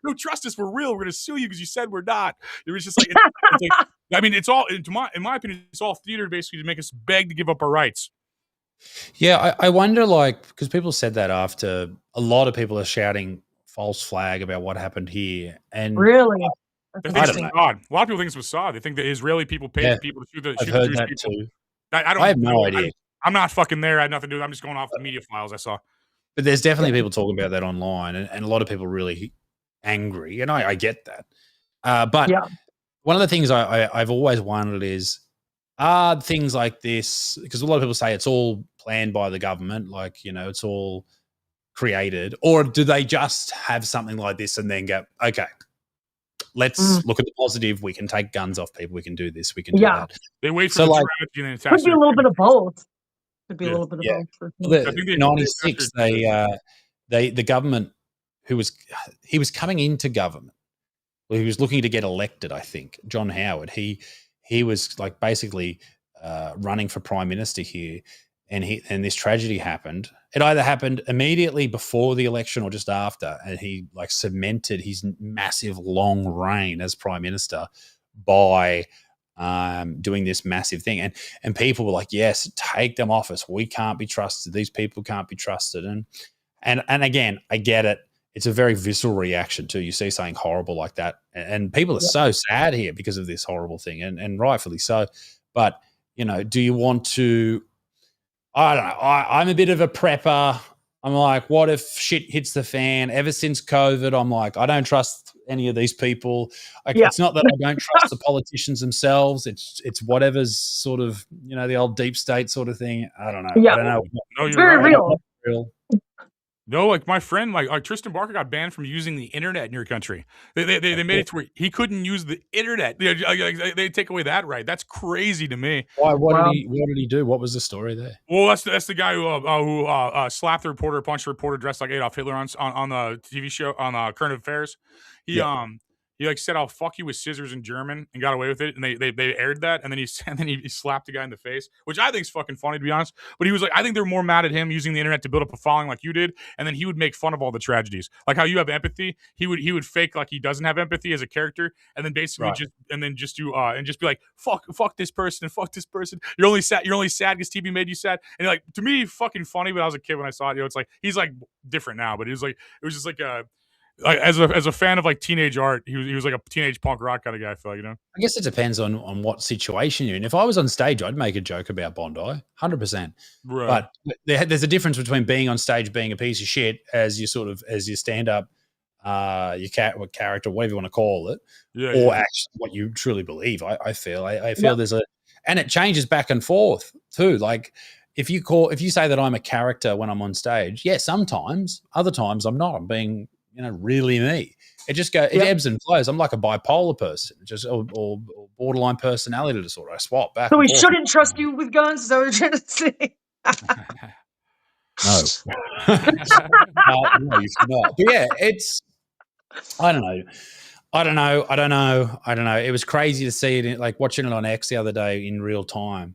No, trust us, we're real. We're going to sue you because you said we're not. It was just like, it's like, I mean, it's all, in my opinion, it's all theater basically to make us beg to give up our rights. Yeah, I wonder, like, because people said that after a lot of people are shouting false flag about what happened here. And really? I think it's Mossad. A lot of people think it's Mossad. They think that Israeli people paid the people to shoot the Jewish people. Too. I have no idea. I'm not fucking there. I had nothing to do with it. I'm just going off the media files I saw. But there's definitely people talking about that online, and a lot of people really angry, and I get that. But one of the things I've always wondered is, are things like this, because a lot of people say it's all planned by the government, like, it's all created, or do they just have something like this and then go, okay, let's look at the positive. We can take guns off people. We can do this. We can do that. They wait for the strategy and then could be a little bit of both. Could be a little bit of both. In 96, the government, he was coming into government. Well, he was looking to get elected, I think. John Howard. He was like basically running for prime minister here, and this tragedy happened. It either happened immediately before the election or just after, and he like cemented his massive long reign as prime minister by doing this massive thing. And people were like, yes, take them off us. We can't be trusted. These people can't be trusted. And again, I get it. It's a very visceral reaction too. You see something horrible like that, and people are so sad here because of this horrible thing, and rightfully so. But, do you want to, I don't know. I'm a bit of a prepper. I'm like, what if shit hits the fan? Ever since COVID, I'm like, I don't trust any of these people. It's not that I don't trust the politicians themselves. It's whatever's sort of, the old deep state sort of thing. I don't know. Yeah. I don't know. No, it's very real. No, like my friend, like Tristan Barker got banned from using the internet in your country. They made it to where he couldn't use the internet. They take away that right. That's crazy to me. Why? What Wow. did he do? What was the story there? Well, that's the guy who slapped the reporter, punched the reporter dressed like Adolf Hitler on the TV show on Current Affairs. He Yeah. he like said, "I'll fuck you with scissors" in German and got away with it. And they aired that, and then he slapped the guy in the face, which I think is fucking funny to be honest. But he was like, I think they're more mad at him using the internet to build up a following like you did, and then he would make fun of all the tragedies, like how you have empathy. He would fake like he doesn't have empathy as a character, and then basically Right. just do and just be like fuck this person and fuck this person. You're only sad because TV made you sad. And like to me, fucking funny. But I was a kid when I saw it. It's like he's like different now, but it was just like a. Like as a fan of like teenage art, he was like a teenage punk rock kind of guy. I feel like, I guess it depends on what situation you're in. If I was on stage, I'd make a joke about Bondi, 100%. Right. But there's a difference between being on stage, being a piece of shit as you stand up, your character, whatever you want to call it, or actually what you truly believe. I feel there's and it changes back and forth too. Like if you say that I'm a character when I'm on stage, yeah, sometimes, other times I'm not. I'm being really me. It just it ebbs and flows. I'm like a bipolar person, or borderline personality disorder. I swap back. So we shouldn't trust you with guns. Is that what you're trying to say? No, you should not. But yeah, it's. I don't know. It was crazy to see it, like watching it on X the other day in real time.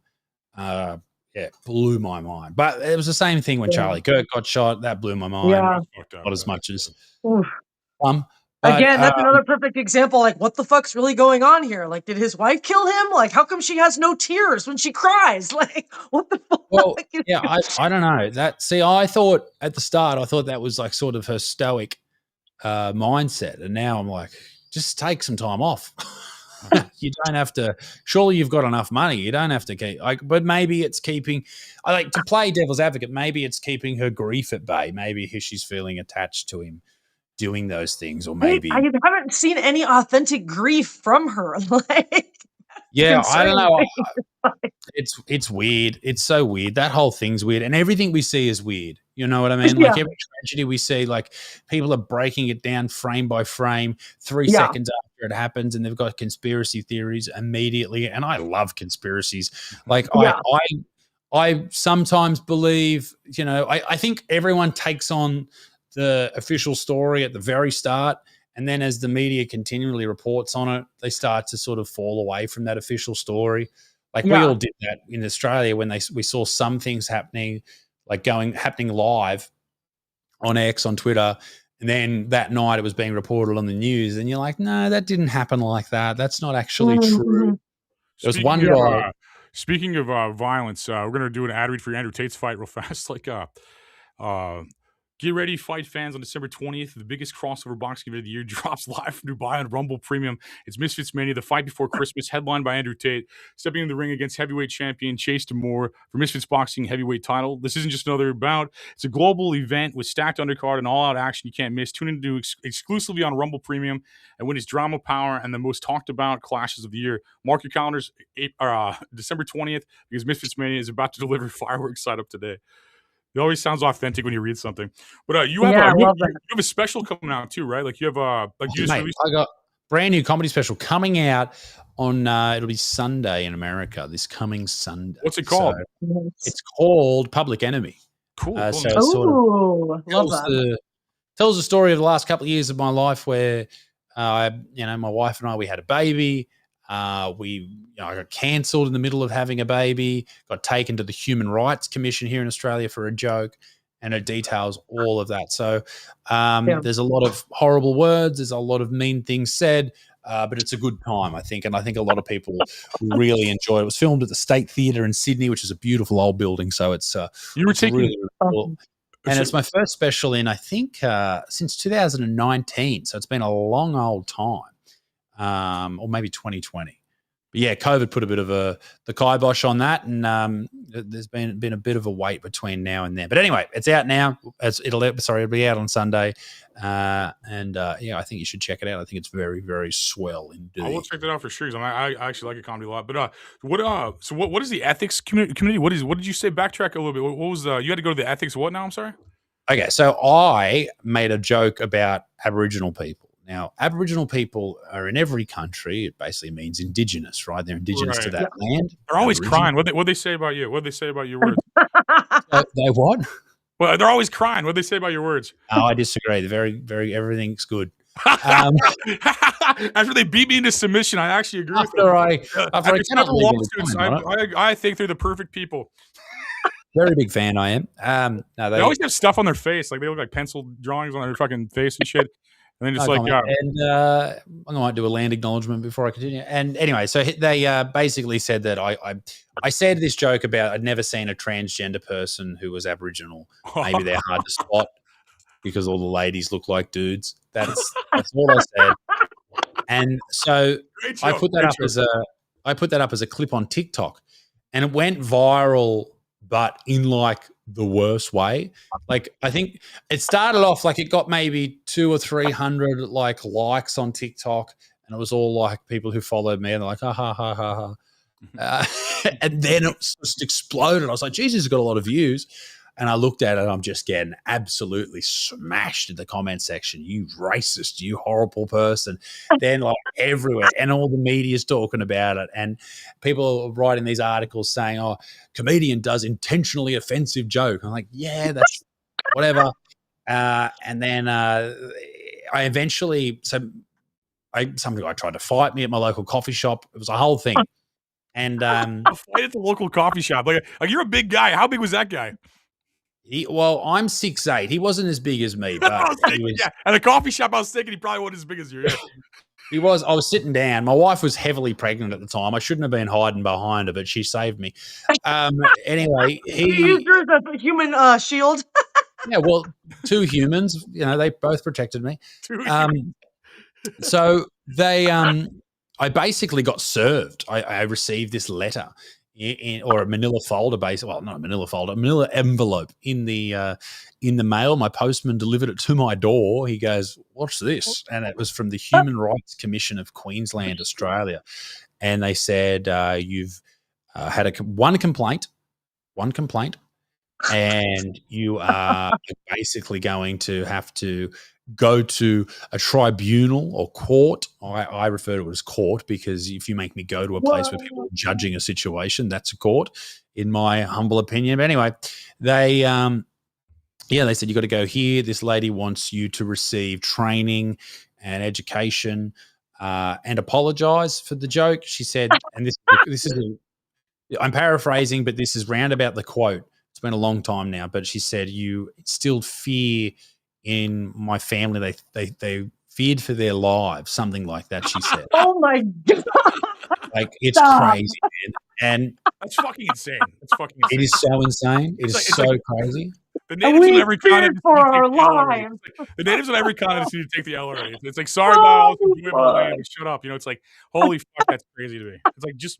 Blew my mind. But it was the same thing when Charlie Kirk got shot. That blew my mind. Yeah. Not as much as. Oof. But, Again, that's another perfect example. Like, what the fuck's really going on here? Like, did his wife kill him? Like, how come she has no tears when she cries? Like, what the fuck? Well, yeah, I don't know. I thought at the start, that was like sort of her stoic mindset. And now I'm like, just take some time off. You don't have to. Surely you've got enough money. You don't have to keep. But maybe it's keeping. I like to play devil's advocate. Maybe it's keeping her grief at bay. Maybe she's feeling attached to him doing those things, or maybe I haven't seen any authentic grief from her. Like, yeah, I don't know. It's weird. It's so weird. That whole thing's weird, and everything we see is weird. You know what I mean? Like every tragedy we see, like people are breaking it down frame by frame, 3 seconds after it happens, and they've got conspiracy theories immediately. And I love conspiracies. Like I sometimes believe, I think everyone takes on the official story at the very start, and then as the media continually reports on it, they start to sort of fall away from that official story. Like we all did that in Australia when we saw some things happening, like happening live on X, on Twitter, and then that night it was being reported on the news, and you're like, no, that didn't happen like that. That's not actually true. There's one guy. Speaking of violence, we're gonna do an ad read for Andrew Tate's fight real fast. Like, get ready, fight fans, on December 20th. The biggest crossover boxing event of the year drops live from Dubai on Rumble Premium. It's Misfits Mania, the fight before Christmas, headlined by Andrew Tate, stepping in the ring against heavyweight champion Chase Demore for Misfits Boxing heavyweight title. This isn't just another bout. It's a global event with stacked undercard and all-out action you can't miss. Tune in to exclusively on Rumble Premium and witness drama, power, and the most talked-about clashes of the year. Mark your calendars, December 20th, because Misfits Mania is about to deliver fireworks sign up today. It always sounds authentic when you read something. But you have a special coming out too, right? Like you have I got brand new comedy special coming out on it'll be Sunday in America, this coming Sunday. What's it called? So it's called Public Enemy. Cool. So it sort of tells the story of the last couple of years of my life where my wife and I, we had a baby. I got cancelled in the middle of having a baby, got taken to the Human Rights Commission here in Australia for a joke, and it details all of that. So there's a lot of horrible words, there's a lot of mean things said, but it's a good time, I think, and I think a lot of people really enjoy it. It was filmed at the State Theatre in Sydney, which is a beautiful old building, so it's really, really cool. And it's my first special in, I think, since 2019, so it's been a long old time. Or maybe 2020. But yeah, COVID put a bit of the kibosh on that, and there's been a bit of a wait between now and then. But anyway, it's out now. It'll be out on Sunday, I think you should check it out. I think it's very, very swell indeed. I will check that out for sure. I actually like a comedy a lot. But what is the ethics community? What did you say? Backtrack a little bit. What was you had to go to the ethics? What now? I'm sorry. Okay, so I made a joke about Aboriginal people. Now, Aboriginal people are in every country. It basically means indigenous, right? They're indigenous to Right. that land. They're always Aboriginal. crying. What they say about you? What they say about your words? They what? Well, they're always crying. What they say about your words? Oh, I disagree. They're very, everything's good. After they beat me into submission, I actually agree with them. After I cannot several legally lawsuits, comment on it. I think they're the perfect people. Very big fan I am. No, They always have stuff on their face, like they look like pencil drawings on their fucking face and shit. And then just no like, comment. And I might do a land acknowledgement before I continue. And anyway, so they basically said that I said this joke about I'd never seen a transgender person who was Aboriginal. Maybe they're hard to spot because all the ladies look like dudes. That's all I said. And so I put that up as a clip on TikTok, and it went viral, but in like the worst way. Like I think it started off like it got maybe 200 or 300 like likes on TikTok, and it was all like people who followed me, and they're like, ha ha ha ha ha. And then it just exploded. I was like, Jesus, it's got a lot of views. And I looked at it, and I'm just getting absolutely smashed in the comment section. You racist, you horrible person. Then like everywhere, and all the media's talking about it. And people are writing these articles saying, oh, comedian does intentionally offensive joke. I'm like, yeah, that's whatever. And then I eventually, some guy tried to fight me at my local coffee shop. It was a whole thing. And a fight at the local coffee shop. Like you're a big guy. How big was that guy? I'm 6'8". He wasn't as big as me, but At the coffee shop I was thinking he probably wasn't as big as you. Yeah. He was. I was sitting down. My wife was heavily pregnant at the time. I shouldn't have been hiding behind her, but she saved me. Anyway, You used her as a human shield. Yeah, well, two humans. They both protected me. So they, I basically got served. I received this letter or a manila folder, not a manila folder, a manila envelope in the mail. My postman delivered it to my door. He goes, "What's this?" And it was from the Human Rights Commission of Queensland, Australia. And they said, you've had one complaint, and you are basically going to have to go to a tribunal or court. I refer to it as court because if you make me go to a place where people are judging a situation, that's a court, in my humble opinion. But anyway, they said you got to go here. This lady wants you to receive training and education and apologize for the joke. She said, and this is I'm paraphrasing, but this is roundabout the quote. It's been a long time now, but she said, you instilled fear in my family. They feared for their lives, something like that, she said. Oh my God. Like, it's crazy, man. And that's fucking insane. It's fucking insane. It is so insane. It is so crazy. The natives on every continent for our lives. The natives on every continent need to take the L already. It's like, sorry about all this enjoyable land, but shut up. It's like, holy fuck, that's crazy to me. It's like, just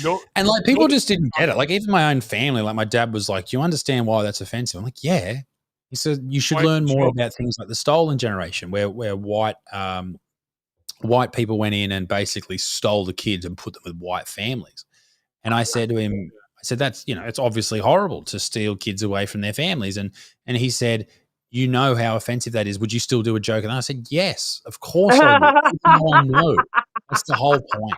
no. And like, people just didn't get it. Like, even my own family, like my dad was like, you understand why that's offensive? I'm like, yeah. He said, you should learn more about things like the stolen generation, where white people went in and basically stole the kids and put them with white families. And I said to him, that's, it's obviously horrible to steal kids away from their families. And he said, you know how offensive that is. Would you still do a joke? And I said, yes, of course I would. No, that's the whole point.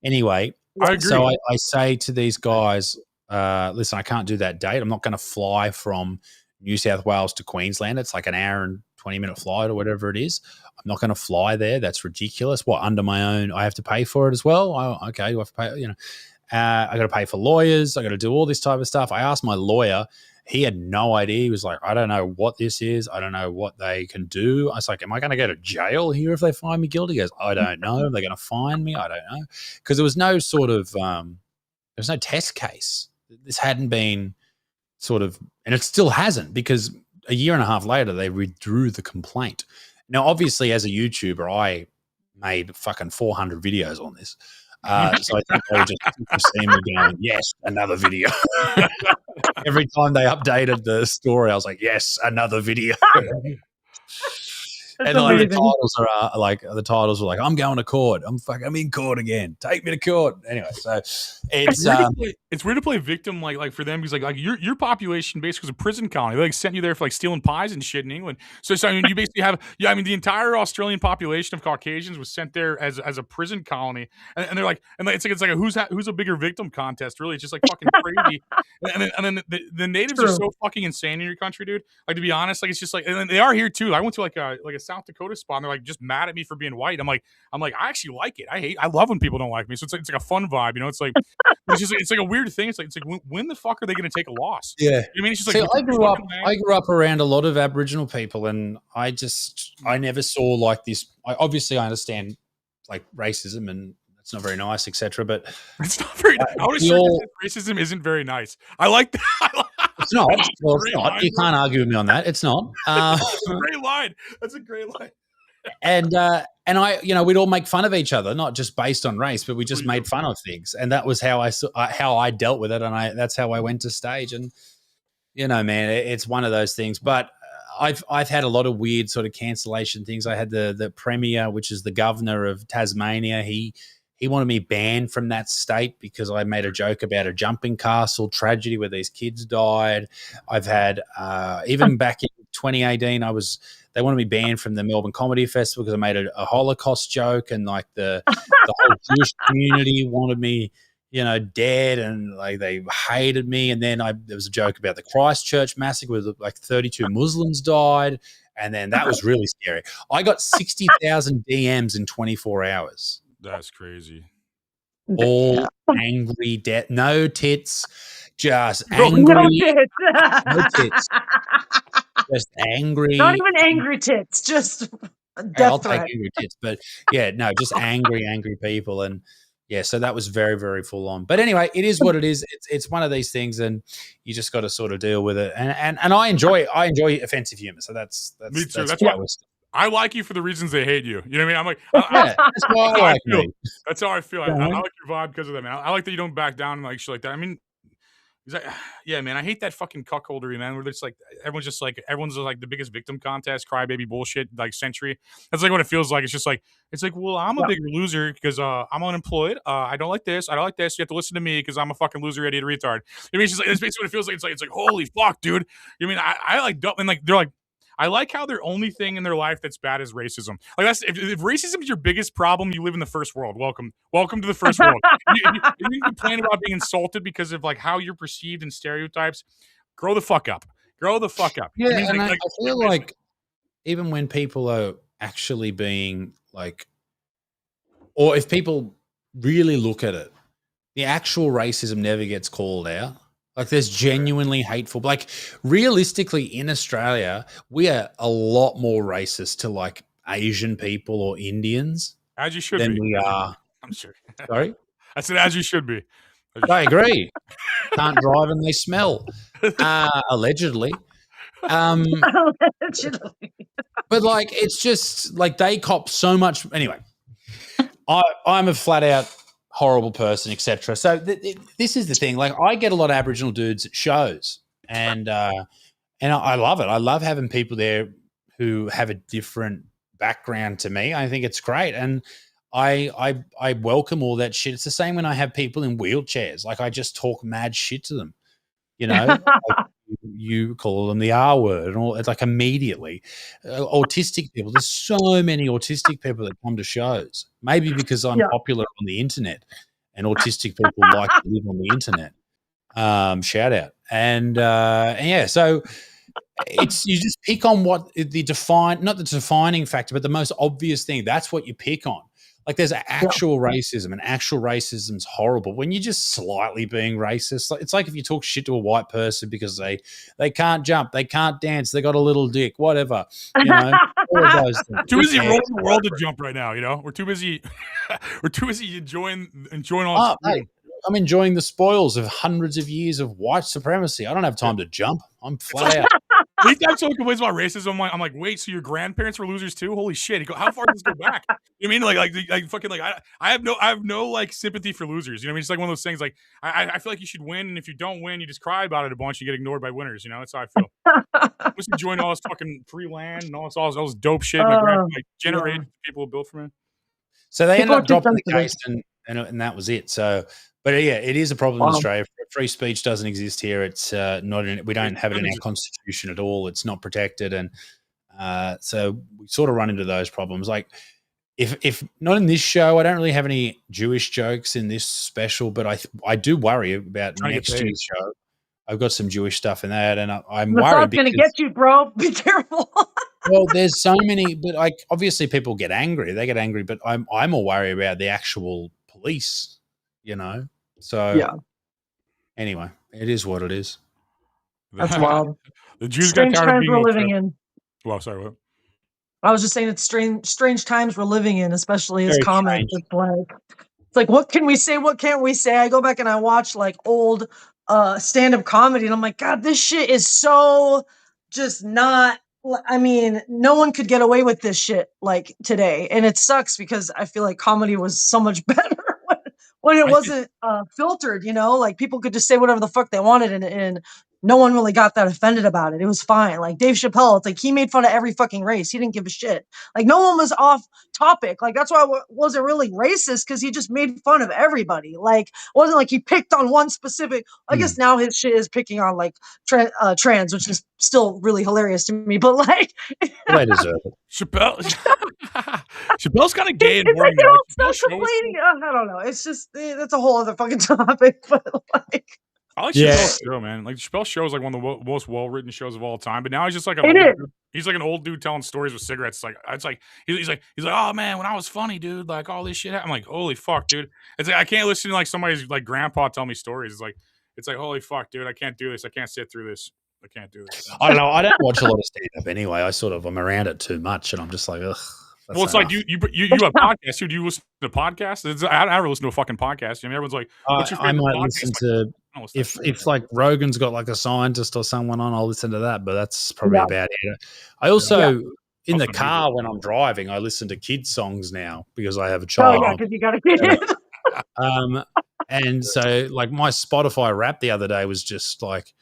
Anyway, I agree. So I say to these guys, listen, I can't do that date. I'm not going to fly from New South Wales to Queensland. It's like an hour and 20-minute flight or whatever it is. I'm not going to fly there. That's ridiculous. What, under my own, I have to pay for it as well? Oh, okay, do I have to pay, I got to pay for lawyers. I got to do all this type of stuff. I asked my lawyer. He had no idea. He was like, I don't know what this is. I don't know what they can do. I was like, am I going to go to jail here if they find me guilty? He goes, I don't know. Are they going to fine me? I don't know. Because there was no sort of, there's no test case. This hadn't been sort of, and it still hasn't, because a year and a half later, they withdrew the complaint. Now, obviously, as a YouTuber, I made fucking 400 videos on this. So I think they were just seeing me going, yes, another video. Every time they updated the story, I was like, yes, another video. That's And like the amazing. titles are the titles were like, I'm going to court. I'm in court again. Take me to court. Anyway, so It's weird to play victim like for them because like your population basically was a prison colony. They like sent you there for like stealing pies and shit in England. So I mean you basically have the entire Australian population of Caucasians was sent there as a prison colony, and they're like it's like a who's a bigger victim contest. Really, it's just like fucking crazy. And then the natives are so fucking insane in your country, dude. Like to be honest, like it's just like and then they are here too. I went to like a South Dakota spot and they're like just mad at me for being white. I'm like I actually like it. I love when people don't like me. So it's like a fun vibe, you know. It's like it's like a weird thing. It's like when the fuck are they going to take a loss? yeah. You know what I mean, it's just See, like I grew up around a lot of Aboriginal people, and I never saw like this. Obviously, I understand like racism, and it's not very nice, etc. But it's not very. I would assume racism isn't very nice. I like that. It's not. Well, it's not. You can't argue with me on that. It's not. That's a great line. That's a great line. And I, we'd all make fun of each other, not just based on race, but we just made fun of things, and that was how I dealt with it, and that's how I went to stage. And man, it's one of those things. But I've had a lot of weird sort of cancellation things. I had the premier, which is the governor of Tasmania. He wanted me banned from that state because I made a joke about a jumping castle tragedy where these kids died. I've had even back in 2018, they wanted me banned from the Melbourne Comedy Festival because I made a Holocaust joke, and like the whole Jewish community wanted me, dead, and like they hated me. And then there was a joke about the Christchurch massacre where like 32 Muslims died, and then that was really scary. I got 60,000 DMs in 24 hours. That's crazy. All angry, no tits, just angry. No tits. No tits. Just angry. Not even angry tits, just death threat. Take angry tits, but yeah, no, just angry people, and yeah, so that was very, very full on. But anyway, it is what it is. It's one of these things, and you just got to sort of deal with it. And I enjoy offensive humor, so that's me too. That's why I like you for the reasons they hate you. You know what I mean? I'm like, that's why I like me. That's how I feel. I like your vibe because of that, man. I like that you don't back down and like shit like that. I mean, yeah, man, I hate that fucking cuckoldery, man. Where it's like everyone's just like the biggest victim contest, crybaby bullshit, like century. That's like what it feels like. It's just like well, I'm a bigger loser because I'm unemployed. I don't like this. I don't like this. You have to listen to me because I'm a fucking loser, idiot, retard. I mean, it's just like that's basically what it feels like. It's like holy fuck, dude. You know what I mean I like and like they're like. I like how their only thing in their life that's bad is racism. Like that's if racism is your biggest problem, you live in the first world. Welcome to the first world. If you complain about being insulted because of like how you're perceived and stereotypes, grow the fuck up. Grow the fuck up. Yeah, I mean, I feel like even when people are actually being like, or if people really look at it, the actual racism never gets called out. Like there's genuinely hateful. Like realistically in Australia, we are a lot more racist to like Asian people or Indians as you should than be. We are. I'm sure. Sorry? I said as you should be. I agree. Can't drive and they smell. Allegedly. Allegedly. But like it's just like they cop so much. Anyway, I'm a flat out horrible person, etc. So this is the thing. Like I get a lot of Aboriginal dudes at shows, and I love it. I love having people there who have a different background to me. I think it's great, and I welcome all that shit. It's the same when I have people in wheelchairs. Like I just talk mad shit to them. Like you call them the R word, and all. It's like immediately. Autistic people. There's so many autistic people that come to shows. Maybe because I'm popular on the internet, and autistic people like to live on the internet. Shout out, and yeah. So it's you just pick on what not the defining factor, but the most obvious thing. That's what you pick on. Like there's actual racism, and actual racism's horrible. When you're just slightly being racist, it's like if you talk shit to a white person because they can't jump, they can't dance, they got a little dick, whatever. All of those things. Too busy rolling the world to jump right now. We're too busy. We're too busy enjoying all. I'm enjoying the spoils of hundreds of years of white supremacy. I don't have time to jump. I'm flat out. Anytime someone complains about racism, I'm like, wait, so your grandparents were losers too? Holy shit! How far does this go back? You know what I mean, like fucking like I have no like sympathy for losers. You know what I mean? It's like one of those things. Like I feel like you should win, and if you don't win, you just cry about it a bunch. You get ignored by winners. You know, that's how I feel. I'm just enjoying all this fucking free land and all this dope shit. My generations of people have built for me. So they ended People are up too dropping the sensitive. case, and that was it. So, but yeah, it is a problem in Australia. Free speech doesn't exist here. It's not. We don't have it in our constitution at all. It's not protected, and so we sort of run into those problems. Like, if not in this show, I don't really have any Jewish jokes in this special, but I do worry about next year's show. I've got some Jewish stuff in that, and I'm worried. That's going to get you, bro. Be careful. Well, there's so many, but like obviously people get angry. They get angry, but I'm more worried about the actual police, you know. So yeah. Anyway, it is what it is. That's wild. The Jews strange got times we're living in. Well, sorry, what? I was just saying it's strange times we're living in, especially as comics. It's like, what can we say? What can't we say? I go back and I watch like old stand-up comedy, and I'm like, God, this shit is so just not. I mean, no one could get away with this shit like today, and it sucks because I feel like comedy was so much better when it wasn't filtered. You know, like people could just say whatever the fuck they wanted, and no one really got that offended about it. It was fine. Like Dave Chappelle, it's like he made fun of every fucking race. He didn't give a shit. Like no one was off topic. Like that's why it wasn't really racist, because he just made fun of everybody. Like it wasn't like he picked on one specific. I guess now his shit is picking on like trans, which is still really hilarious to me. But like, they deserve it. Chappelle's kind of gay and boring. Stop complaining. I don't know. It's just that's a whole other fucking topic. But like. I like Chappelle's show, man. Like Chappelle's show is like one of the most well-written shows of all time. But now he's just like he's like an old dude telling stories with cigarettes. It's like he's like, oh man, when I was funny, dude, like all this shit happened. I'm like, holy fuck, dude. It's like I can't listen to like somebody's like grandpa tell me stories. It's like holy fuck, dude. I can't do this. I can't sit through this. I can't do this. I don't know. I don't watch a lot of stand-up anyway. I'm around it too much, and I'm just like, ugh. Well, it's like you have podcasts. Do you listen to podcasts? I never listen to a fucking podcast. I mean, everyone's like, what's your favorite I might podcast? listen to if like Rogan's got like a scientist or someone on, I'll listen to that. But that's probably about it. I also in the car when I'm driving, I listen to kids songs now because I have a child. Oh yeah, because you got a kid. And so like my Spotify rap the other day was just like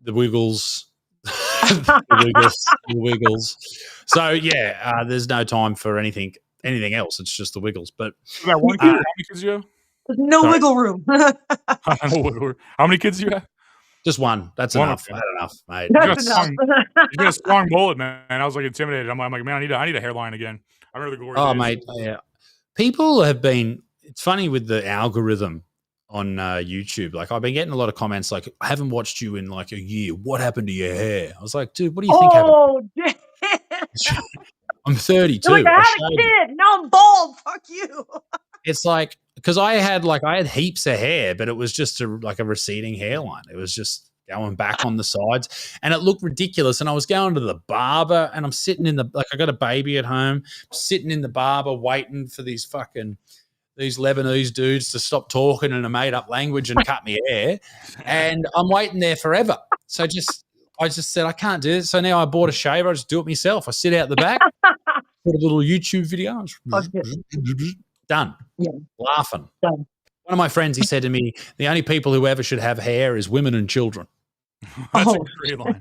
the Wiggles. the Wiggles. So yeah, there's no time for anything else. It's just the Wiggles. But how many kids do you have? There's no wiggle room. How many kids do you have? Just one. That's enough. I had enough, mate. That's enough. You got a strong bullet, man. I was like intimidated. I'm like, man, I need a hairline again. I remember the glory days. Mate, yeah. People have been. It's funny with the algorithm on YouTube. Like I've been getting a lot of comments like, I haven't watched you in like a year. What happened to your hair? I was like, dude, what do you think happened? I'm 32. You're like, I had a kid. Now I'm bald. Fuck you. It's like, because I had heaps of hair, but it was just a receding hairline. It was just going back on the sides, and it looked ridiculous. And I was going to the barber, and I'm sitting in I got a baby at home, sitting in the barber waiting for these Lebanese dudes to stop talking in a made-up language and cut me hair, and I'm waiting there forever. So I just said, I can't do this. So now I bought a shaver. I just do it myself. I sit out the back, put a little YouTube video. Done. Yeah. Laughing. Done. One of my friends, he said to me, the only people who ever should have hair is women and children. That's a great line.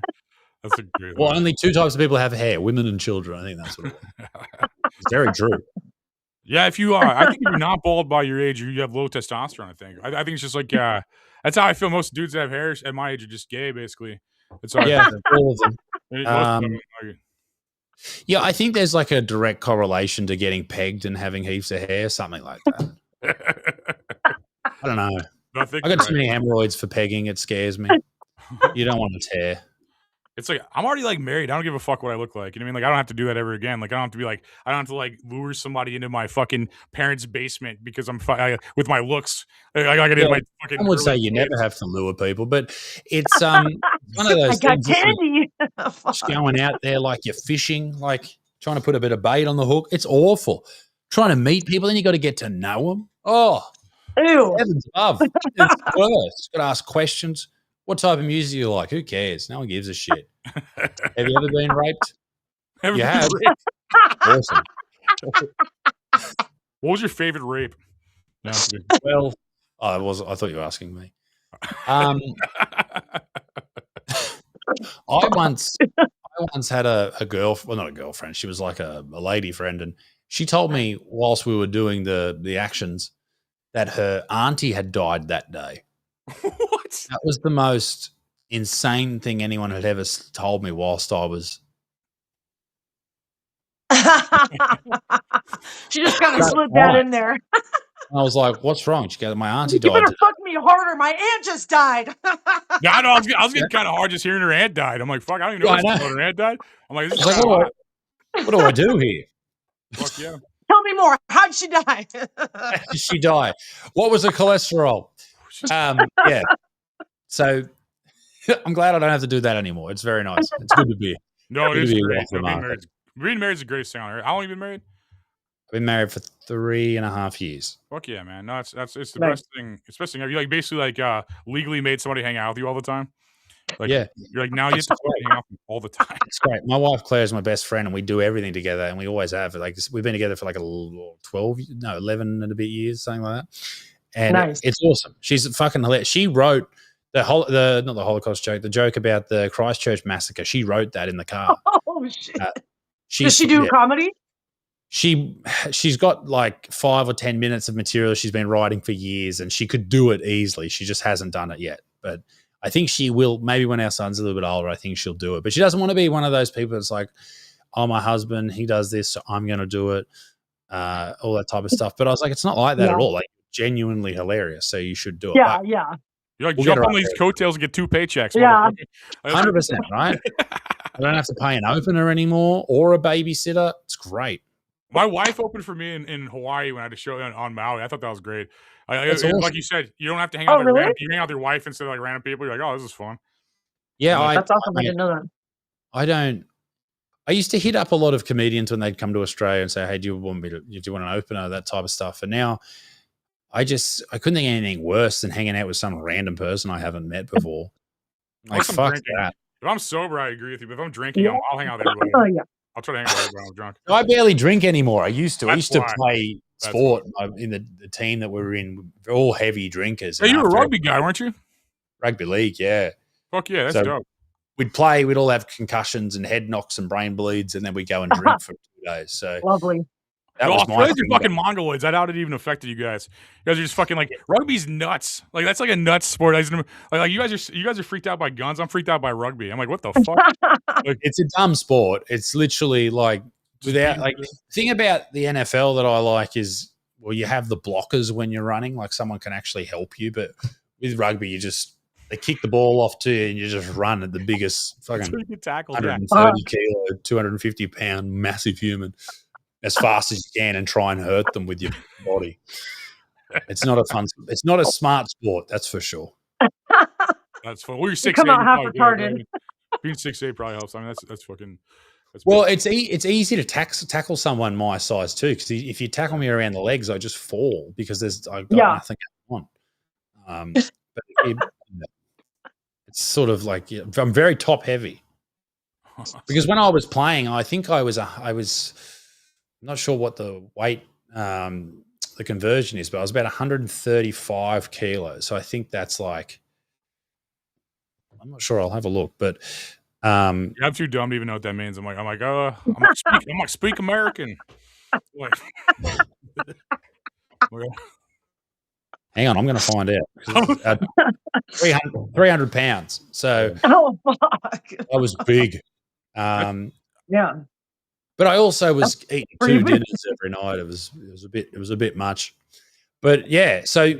That's a great line. Well, only two types of people have hair, women and children. I think that's what it was. It's very true. Yeah, if you are, I think if you're not bald by your age, you have low testosterone. I think it's just like that's how I feel. Most dudes that have hair at my age are just gay, basically. It's all all of them. Yeah, I think there's like a direct correlation to getting pegged and having heaps of hair, something like that. I don't know. I got too many hemorrhoids for pegging. It scares me. You don't want to tear. It's like I'm already like married. I don't give a fuck what I look like. You know what I mean? Like I don't have to do that ever again. Like I don't have to like lure somebody into my fucking parents' basement because I'm with my looks. I got to my fucking. I would say you never have to lure people, but it's one of those. I got candy. Just going out there like you're fishing, like trying to put a bit of bait on the hook. It's awful. Trying to meet people, then you got to get to know them. Oh, ew! Heavens above. It's worse. Got to ask questions. What type of music do you like? Who cares? No one gives a shit. Have you ever been raped? You have. Awesome. What was your favorite rape? No, well, I thought you were asking me. I once had a girl, well, not a girlfriend. She was like a lady friend, and she told me whilst we were doing the actions that her auntie had died that day. What? That was the most insane thing anyone had ever told me whilst I was. She just kind of slid that in there. I was like, "What's wrong?" She goes, "My auntie You died." better fuck me harder. My aunt just died. Yeah, I know. I was getting kind of hard just hearing her aunt died. I'm like, fuck, I don't even know her aunt died. I'm like, this is what do I do here? Fuck yeah. Tell me more. How'd she die? How did she die? What was her cholesterol? Yeah. So I'm glad I don't have to do that anymore. It's very nice. It's good to be. No, it is great. Being married is the greatest thing on earth. How long have you been married? I've been married for 3.5 years. Fuck yeah, man. No, it's the best thing. It's the best thing. Have you like basically like legally made somebody hang out with you all the time? Like, yeah. You're like, now you have to hang out with them all the time. It's great. My wife Claire is my best friend, and we do everything together, and we always have. Like we've been together for like 11 and a bit years, something like that. And it's awesome. She's fucking hilarious. She wrote not the Holocaust joke, the joke about the Christchurch massacre. She wrote that in the car. Oh shit! Does she do comedy? She's got like 5 or 10 minutes of material she's been writing for years, and she could do it easily. She just hasn't done it yet. But I think she will. Maybe when our son's a little bit older, I think she'll do it. But she doesn't want to be one of those people that's like, oh, my husband, he does this, so I'm going to do it, all that type of stuff. But I was like, it's not like that at all. Like, genuinely hilarious, so you should do it. Yeah, but yeah. You're like, jump on these coattails and get 2 paychecks. Yeah. 100%, right? I don't have to pay an opener anymore or a babysitter. It's great. My wife opened for me in Hawaii when I had a show on Maui. I thought that was great. Awesome. Like you said, you don't have to hang out with random. You hang out with your wife instead of like random people. You're like, oh, this is fun. Yeah, that's awesome. I didn't know that. I used to hit up a lot of comedians when they'd come to Australia and say, hey, do you want an opener, that type of stuff. And now I couldn't think of anything worse than hanging out with some random person I haven't met before. Like, fuck that. If I'm sober, I agree with you. But if I'm drinking, I'll hang out with everybody. Oh, yeah. I'll try to hang out with everybody when I'm drunk. I barely drink anymore. I used to play sport in the team that we were in. We're all heavy drinkers. Hey, you were a rugby guy, weren't you? Rugby league, yeah. Fuck yeah, that's dope. We'd play, we'd all have concussions and head knocks and brain bleeds, and then we'd go and drink for 2 days. So lovely. Australians are fucking mongoloids. I doubt it even affected you guys. You guys are just fucking like, rugby's nuts. Like, that's like a nuts sport. Like you guys are freaked out by guns. I'm freaked out by rugby. I'm like, what the fuck? Like, it's a dumb sport. It's literally like without like the thing about the NFL that I like is, well, you have the blockers when you're running, like someone can actually help you. But with rugby, they kick the ball off to you and you just run at the biggest fucking 130 kilo, 250 pound massive human as fast as you can and try and hurt them with your body. It's not a smart sport, that's for sure. That's fun. Well, you're 6'8". Come out half retarded. Being 6'8" probably helps. I mean, that's fucking. Well, it's easy to tackle someone my size too, because if you tackle me around the legs, I just fall because I've got nothing on. But it's sort of like I'm very top heavy. Because when I was playing, I think I was not sure what the weight the conversion is, but I was about 135 kilos. So I think that's like, I'm not sure. I'll have a look, but I'm too dumb to even know what that means. I'm like, speak American. Like, hang on, I'm going to find out. 300 pounds. So fuck. I was big. Yeah. But I also was eating 2 dinners every night. It was a bit much. But yeah, so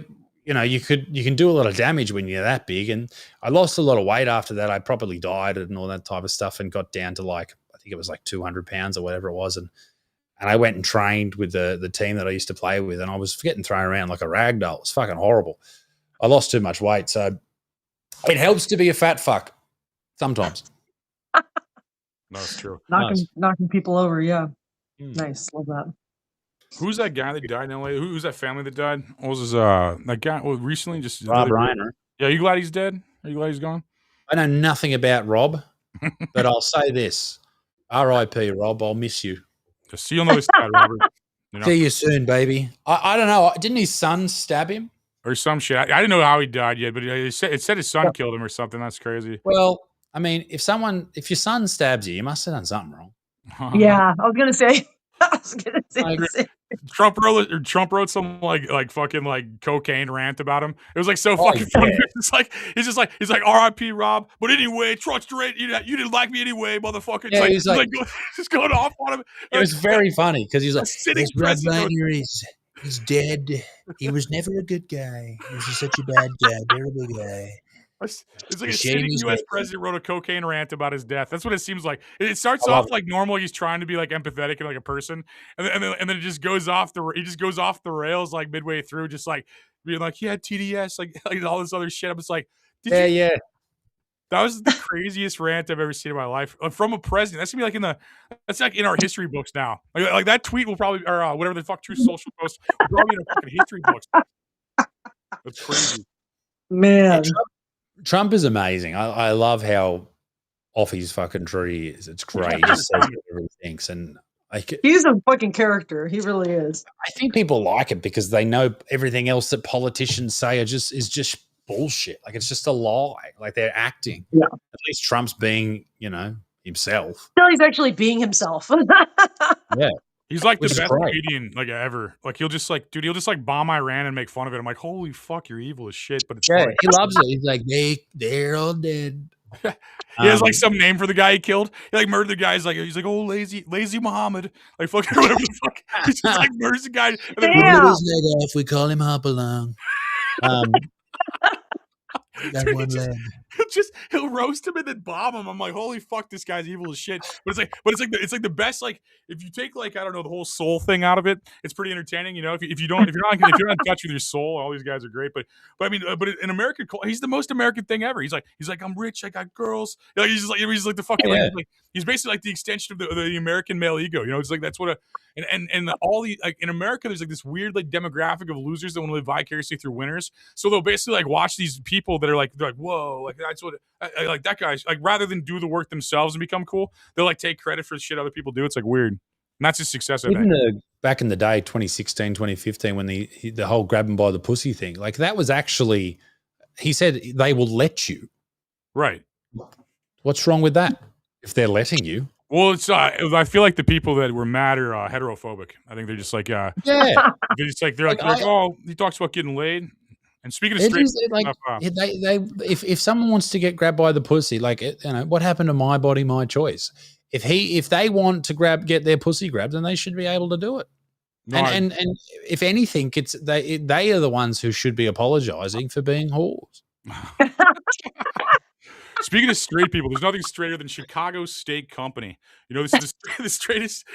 you can do a lot of damage when you're that big. And I lost a lot of weight after that. I properly dieted and all that type of stuff and got down to like, I think it was like 200 pounds or whatever it was. And I went and trained with the team that I used to play with, and I was getting thrown around like a rag doll. It was fucking horrible. I lost too much weight. So it helps to be a fat fuck sometimes. No, it's true. Knocking people over, yeah. Nice, love that. Who's that guy that died in LA? Who's that family that died? What was his that guy? Well, recently, just Rob Reiner. Yeah, you glad he's dead? Are you glad he's gone? I know nothing about Rob, but I'll say this: R.I.P. Rob. I'll miss you. Just see on the other side, Robert. You know? See you soon, baby. I don't know. Didn't his son stab him? Or some shit. I didn't know how he died yet, but it said his son killed him or something. That's crazy. Well, I mean, if your son stabs you, you must have done something wrong. Yeah, I was gonna say. I agree. Trump wrote some like fucking like cocaine rant about him. It was like so fucking funny. It's like he's like R.I.P. Rob. But anyway, Trump's straight. You didn't like me anyway, motherfucker. It's he's like just going off on him. It was very funny because he's like, sitting Rob Reiner is dead. He was never a good guy. He was just such a bad guy, terrible guy. It's like a sitting U.S. president wrote a cocaine rant about his death. That's what it seems like. It starts off like normal. He's trying to be like empathetic and like a person, and then it just goes off the rails like midway through, just like being like he had TDS, like all this other shit. I'm just like, yeah. That was the craziest rant I've ever seen in my life from a president. That's gonna be that's like in our history books now. Like that tweet will probably or whatever the fuck True Social post will probably in our fucking history books. That's crazy, man. Trump is amazing. I love how off his fucking tree he is. It's great. He just says whatever he thinks, and he's a fucking character. He really is. I think people like it because they know everything else that politicians say is just bullshit. Like it's just a lie. Like they're acting. Yeah. At least Trump's being, himself. No, he's actually being himself. Yeah. He's like the best comedian like ever. Like he'll just bomb Iran and make fun of it. I'm like, holy fuck, you're evil as shit. But it's funny. He loves it. He's like, they're all dead. He has like some name for the guy he killed. He like murdered the guy. He's like, oh, lazy Muhammad. Like fucking whatever the fuck. He just like murders the guy. And then if we call him Hopalong. That one leg. He'll roast him and then bomb him. I'm like, holy fuck, this guy's evil as shit. But it's like the best. Like if you take like I don't know the whole soul thing out of it, it's pretty entertaining. You know, if you're not in touch with your soul, all these guys are great. But I mean, but in American, he's the most American thing ever. He's like I'm rich, I got girls. Like he's like the fucking like he's basically like the extension of the American male ego. You know, it's like that's what and all the like in America, there's like this weird like demographic of losers that want to live vicariously through winners. So they'll basically like watch these people that are like they're like whoa, like that's what I like that guy's like rather than do the work themselves and become cool, they'll like take credit for the shit other people do. It's like weird. And that's his success. Even back in the day, 2016, 2015, when the whole grab him by the pussy thing, like that was actually, he said they will let you. Right. What's wrong with that? If they're letting you. Well, it's I feel like the people that were mad are heterophobic. I think they're just like they're just like they're like oh, he talks about getting laid. And speaking of straight, if someone wants to get grabbed by the pussy, like what happened to my body, my choice. If they want to get their pussy grabbed, then they should be able to do it. No, and if anything, it's they are the ones who should be apologizing for being whores. Speaking of straight people, there's nothing straighter than Chicago Steak Company. You know, this is the straightest,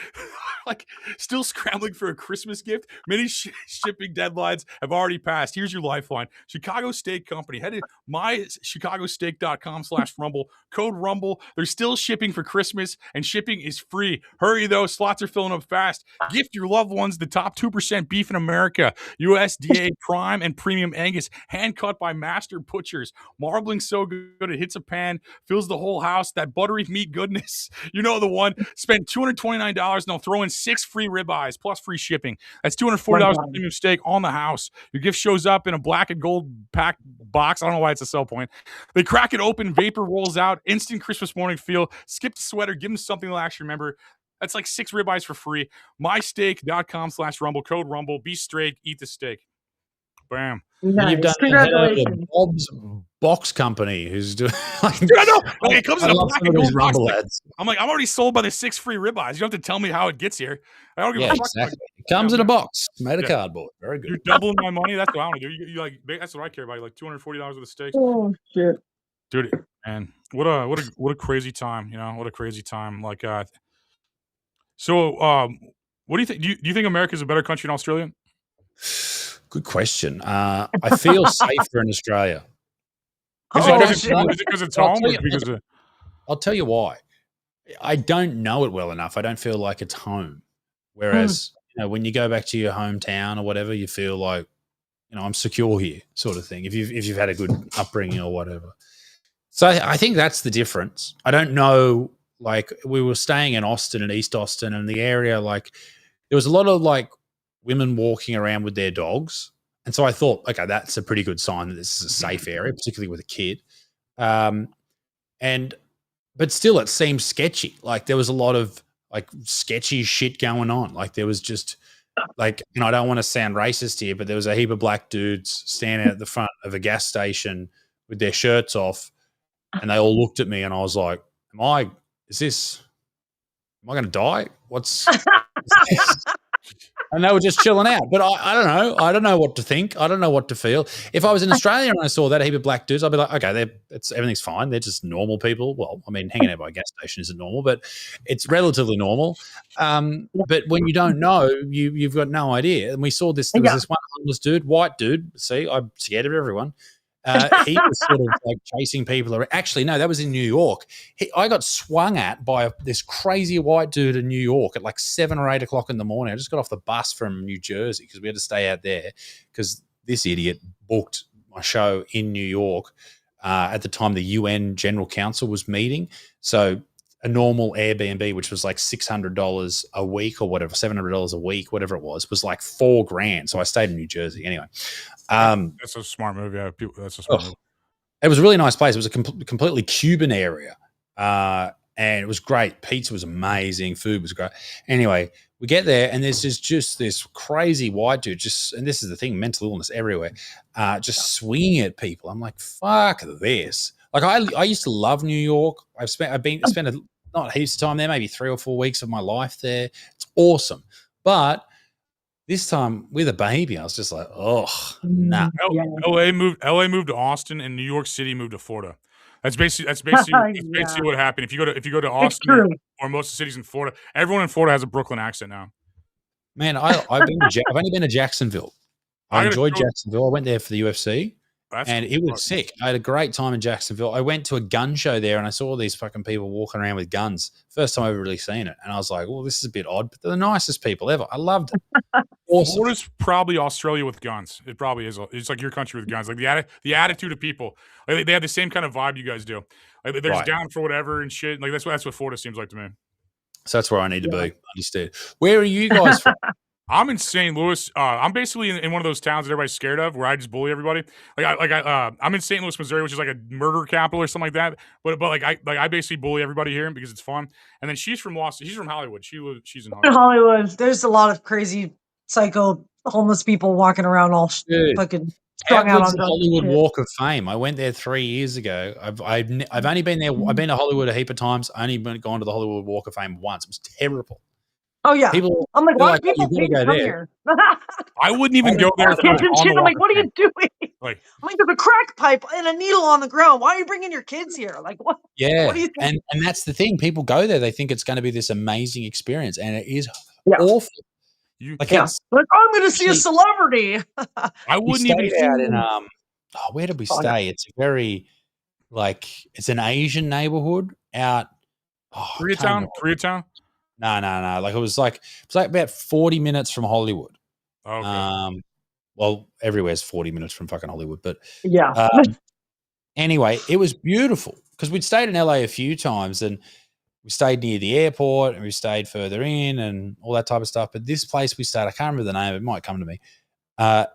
like, still scrambling for a Christmas gift. Many shipping deadlines have already passed. Here's your lifeline. Chicago Steak Company. Head to mychicagosteak.com/rumble. Code RUMBLE. They're still shipping for Christmas, and shipping is free. Hurry, though. Slots are filling up fast. Gift your loved ones the top 2% beef in America. USDA Prime and Premium Angus. Hand-cut by master butchers. Marbling so good it hits a pan, fills the whole house. That buttery meat goodness. You know the one. Spend $229 and they'll throw in 6 free ribeyes plus free shipping. That's $240 for premium steak on the house. Your gift shows up in a black and gold packed box. I don't know why it's a sell point. They crack it open, vapor rolls out, instant Christmas morning feel. Skip the sweater, give them something they'll actually remember. That's like 6 ribeyes for free. mysteak.com/rumble, code rumble. Be straight, eat the steak. Bam. Nice. You've done Congratulations. Bob's Box Company, who's doing. Dude, I know. Like, it comes in a black and gold box. Rumble Like, ads. I'm like, I'm already sold by the 6 free ribeyes. You don't have to tell me how it gets here. I don't give a fuck. Exactly. It comes in a box made of cardboard. Very good. You're doubling my money. That's what I want to do. You like that's what I care about. Like $240 worth of steaks. Oh shit. Dude, man, what a crazy time, you know? What a crazy time. Like so what do you think? Do you think America's a better country than Australia? Good question. I feel safer in Australia. Is it because it's home? Or because I'll tell you why. I don't know it well enough. I don't feel like it's home. Whereas, when you go back to your hometown or whatever, you feel like I'm secure here, sort of thing. If you've had a good upbringing or whatever. So I think that's the difference. I don't know. Like we were staying in Austin and East Austin, and the area like there was a lot of like women walking around with their dogs, and so I thought, okay, that's a pretty good sign that this is a safe area, particularly with a kid. But still, it seemed sketchy. Like there was a lot of like sketchy shit going on. Like there was just like, I don't want to sound racist here, but there was a heap of black dudes standing at the front of a gas station with their shirts off, and they all looked at me, and I was like, am I going to die? What's and they were just chilling out. But I don't know. I don't know what to think. I don't know what to feel. If I was in Australia and I saw that heap of black dudes, I'd be like, okay, everything's fine. They're just normal people. Well, I mean, hanging out by a gas station isn't normal, but it's relatively normal. But when you don't know, you've got no idea. And we saw this. There was this one homeless dude, white dude. See, I'm scared of everyone. He was sort of like chasing people around. Actually, no, that was in New York. I got swung at by this crazy white dude in New York at like 7 or 8 o'clock in the morning. I just got off the bus from New Jersey because we had to stay out there because this idiot booked my show in New York at the time the UN General Council was meeting. So a normal Airbnb, which was like $600 a week or whatever, $700 a week, whatever it was like $4,000. So I stayed in New Jersey anyway. That's a smart move. Yeah, that's a smart move. It was a really nice place. It was a completely Cuban area, and it was great. Pizza was amazing. Food was great. Anyway, we get there, and there's just this crazy white dude. And this is the thing, mental illness everywhere, just swinging at people. I'm like, fuck this. Like I used to love New York. I've spent not heaps of time there, maybe 3 or 4 weeks of my life there. It's awesome, but this time with a baby, I was just like, oh, nah. LA moved to Austin, and New York City moved to Florida. That's basically what happened. If you go to Austin or most of the cities in Florida, everyone in Florida has a Brooklyn accent now. Man, I've only been to Jacksonville. I enjoyed Jacksonville. I went there for the UFC. And it was sick. I had a great time in Jacksonville. I went to a gun show there, and I saw all these fucking people walking around with guns. First time I've ever really seen it. And I was like, well, this is a bit odd, but they're the nicest people ever. I loved it. Awesome. Florida's probably Australia with guns. It probably is. It's like your country with guns. Like the attitude of people. Like they have the same kind of vibe you guys do. Like they're just down for whatever and shit. Like that's what Florida seems like to me. So that's where I need to be. Understood. Where are you guys from? I'm in St. Louis. I'm basically in one of those towns that everybody's scared of, where I just bully everybody. I'm in St. Louis, Missouri, which is like a murder capital or something like that. But I basically bully everybody here because it's fun. And then she's from Hollywood. She's in Hollywood. In Hollywood, there's a lot of crazy, psycho, homeless people walking around all fucking strung out on the Hollywood Walk of Fame. I went there 3 years ago. I've only been there. I've been to Hollywood a heap of times. I only gone to the Hollywood Walk of Fame once. It was terrible. Oh yeah, I'm like, why do people come here? I wouldn't even go there. I'm like, what are you doing? Like, I'm like, there's a crack pipe and a needle on the ground. Why are you bringing your kids here? Like, what? Yeah, what do you think? And that's the thing. People go there. They think it's going to be this amazing experience, and it is awful. Like, I'm going to see a celebrity. I wouldn't even out in where did we stay? It's very it's an Asian neighborhood out. Koreatown. No. Like it was about 40 minutes from Hollywood. Okay. Well, everywhere's 40 minutes from fucking Hollywood, but yeah. Anyway, it was beautiful because we'd stayed in LA a few times, and we stayed near the airport, and we stayed further in, and all that type of stuff. But this place we stayed, I can't remember the name. It might come to me.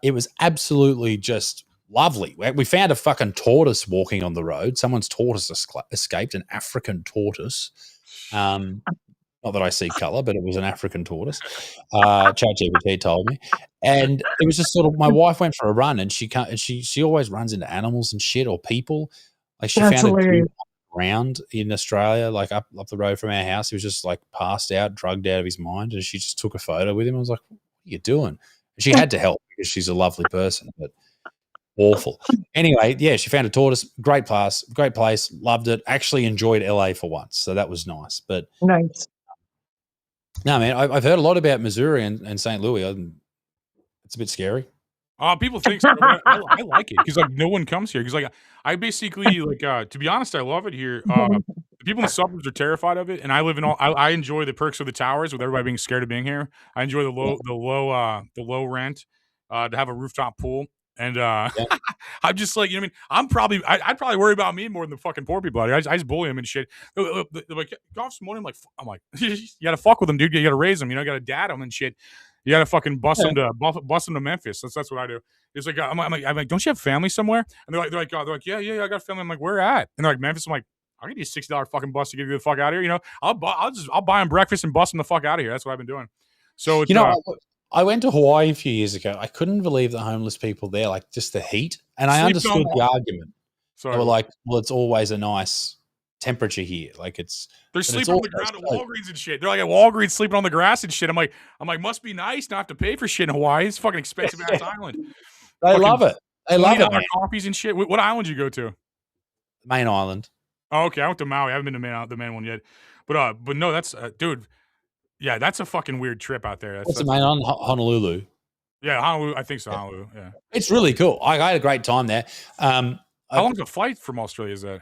It was absolutely just lovely. We found a fucking tortoise walking on the road. Someone's tortoise escaped, an African tortoise. Not that I see color, but it was an African tortoise. ChatGPT told me, and it was just sort of. My wife went for a run, and she always runs into animals and shit or people. Like she found a dude around in Australia, like up the road from our house. He was just like passed out, drugged out of his mind, and she just took a photo with him. I was like, "What are you doing?" And she had to help because she's a lovely person, but awful. Anyway, yeah, she found a tortoise. Great place, loved it. Actually enjoyed LA for once, so that was nice. But nice. No, man, I've heard a lot about Missouri and St. Louis. It's a bit scary. People think so. I like it because no one comes here. Because I basically to be honest, I love it here. The people in the suburbs are terrified of it, and I live in I enjoy the perks of the towers with everybody being scared of being here. I enjoy the low rent, to have a rooftop pool. And I'm just like, you know what I mean? I'd probably worry about me more than the fucking poor people out here. I just bully them and shit. They're like, go off some money. I'm like, you got to fuck with them, dude. You got to raise them. You know, you got to dad them and shit. You got to fucking bust them to Memphis. That's what I do. It's like, I'm like, don't you have family somewhere? And they're like, yeah, I got family. I'm like, where at? And they're like, Memphis. I'm like, I'll give you a $60 fucking bus to get you the fuck out of here. You know, I'll buy them breakfast and bust them the fuck out of here. That's what I've been doing. So it's, I went to Hawaii a few years ago. I couldn't believe the homeless people there, like just the heat. And I understood the argument. They were like, well, it's always a nice temperature here. Like they're sleeping on the ground at Walgreens and shit. They're like at Walgreens sleeping on the grass and shit. I'm like, must be nice not have to pay for shit in Hawaii. It's fucking expensive ass island. They love it. They love it. Coffees and shit. What island did you go to? Main Island. Oh, okay. I went to Maui. I haven't been to the main one yet. But no, that's dude. Yeah, that's a fucking weird trip out there. That's the main on Honolulu. Yeah, Honolulu. I think so. Honolulu. Yeah, it's really cool. I had a great time there. How long's the flight from Australia? Is that?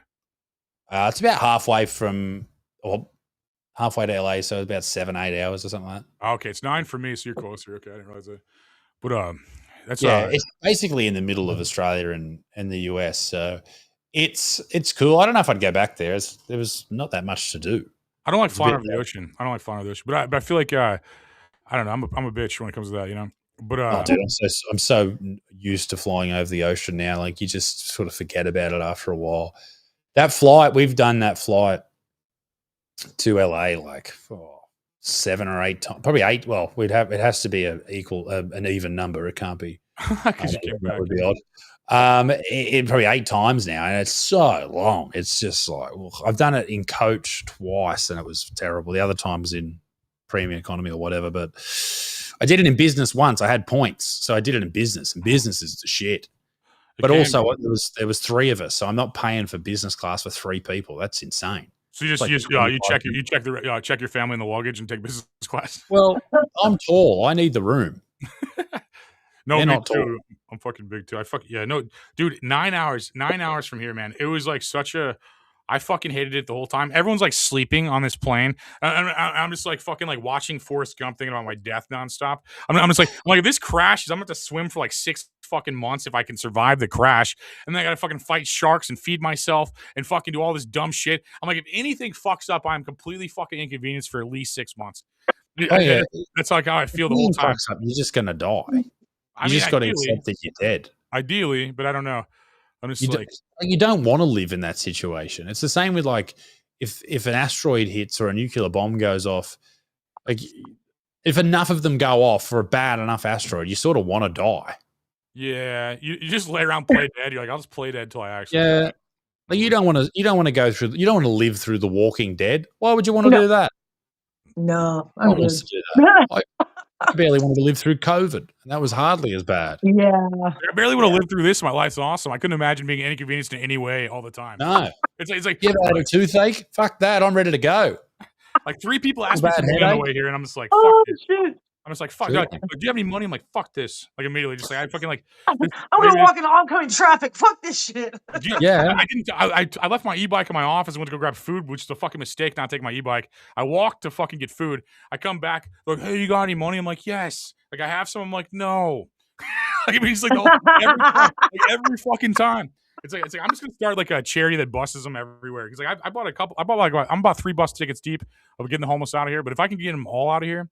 It's about halfway to LA, so it's about 7-8 hours or something like that. Okay, it's 9 for me, so you're closer. Okay, I didn't realize that. But that's it's basically in the middle of Australia and the US, so it's cool. I don't know if I'd go back there. There was not that much to do. I don't like flying over the ocean. But I feel like I don't know. I'm a bitch when it comes to that, you know. But dude, I'm so used to flying over the ocean now. Like you just sort of forget about it after a while. We've done that flight to LA like 7 or 8 times, probably 8. Well, it has to be an even number. It can't be. That would be odd. It probably 8 times now, and it's so long. It's just like, well, I've done it in coach twice, and it was terrible. The other time was in premium economy or whatever, but I did it in business once. I had points, so I did it in business, and business is the shit. But also, there was 3 of us, so I'm not paying for business class for 3 people. That's insane. So you check your family in the luggage and take business class. Well, I'm tall. I need the room. No, me not too. Tall. I'm fucking big too. Dude, 9 hours from here, man. It was like I fucking hated it the whole time. Everyone's like sleeping on this plane. I'm just like fucking like watching Forrest Gump, thinking about my death nonstop. I'm just like, if this crashes, I'm gonna have to swim for like 6 fucking months if I can survive the crash. And then I gotta fucking fight sharks and feed myself and fucking do all this dumb shit. I'm like, if anything fucks up, I'm completely fucking inconvenienced for at least 6 months. Oh, yeah. That's like how I feel the whole time. You're just gonna die. You just got to accept that you're dead. Ideally, but I don't know. I'm just you don't want to live in that situation. It's the same with like if an asteroid hits or a nuclear bomb goes off. Like if enough of them go off for a bad enough asteroid, you sort of want to die. Yeah, you just lay around, play dead. You're like, I'll just play dead till I actually. Yeah, die. Like you don't want to go through. You don't want to live through The Walking Dead. Why would you want to do that? No, I want to do that. I barely wanted to live through COVID, and that was hardly as bad. Yeah. I barely want to live through this. My life's awesome. I couldn't imagine being inconvenienced in any way all the time. No. It's like, you ever had a toothache? Fuck that. I'm ready to go. Like 3 people asked me to on the way here, and I'm just like, fuck this. Shit. I'm just like, fuck. Like, do you have any money? I'm like, fuck this. Like immediately, just like I fucking like. I'm gonna walk into oncoming traffic. Fuck this shit. Yeah. I left my e-bike in my office and went to go grab food, which is a fucking mistake. Not taking my e-bike. I walked to fucking get food. I come back, like, hey, you got any money? I'm like, yes. Like I have some. I'm like, no. Like it means like every fucking time. It's like I'm just gonna start like a charity that buses them everywhere. Because like I bought a couple. I'm about 3 bus tickets deep of getting the homeless out of here. But if I can get them all out of here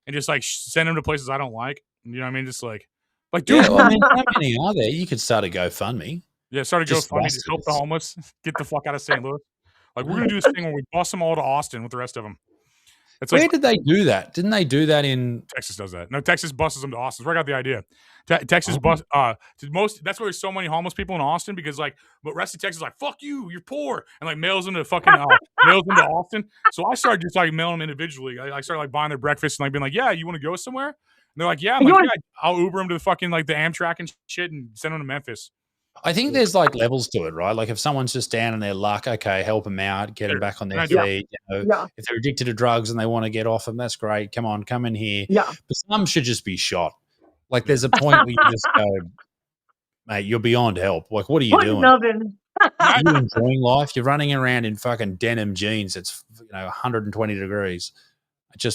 and just like send them to places I don't like, you know what I mean? Just like dude. Yeah, well, I mean, how many are there? You could start a GoFundMe. Yeah, start a GoFundMe to help the homeless get the fuck out of St. Louis. Like we're gonna do this thing where we bust them all to Austin with the rest of them. It's Where did they do that? Didn't they do that in Texas? Does that? No, Texas buses them to Austin. That's where I got the idea. Texas bus that's why there's so many homeless people in Austin because like, but rest of Texas is like fuck you, you're poor, and like mails them to fucking mails them to Austin. So I started just like mailing them individually. I started like buying their breakfast and like being like, yeah, you want to go somewhere? And they're like, yeah. I'm like, yeah, I'll Uber them to the fucking like the Amtrak and shit and send them to Memphis. I think there's like levels to it, right? Like if someone's just down in their luck, okay, help them out, get them back on their feet. You know, if they're addicted to drugs and they want to get off them, that's great. Come in here. Yeah. But some should just be shot. Like there's a point where you just go, mate, you're beyond help. Like what are you doing? Are you enjoying life? You're running around in fucking denim jeans. It's 120 degrees.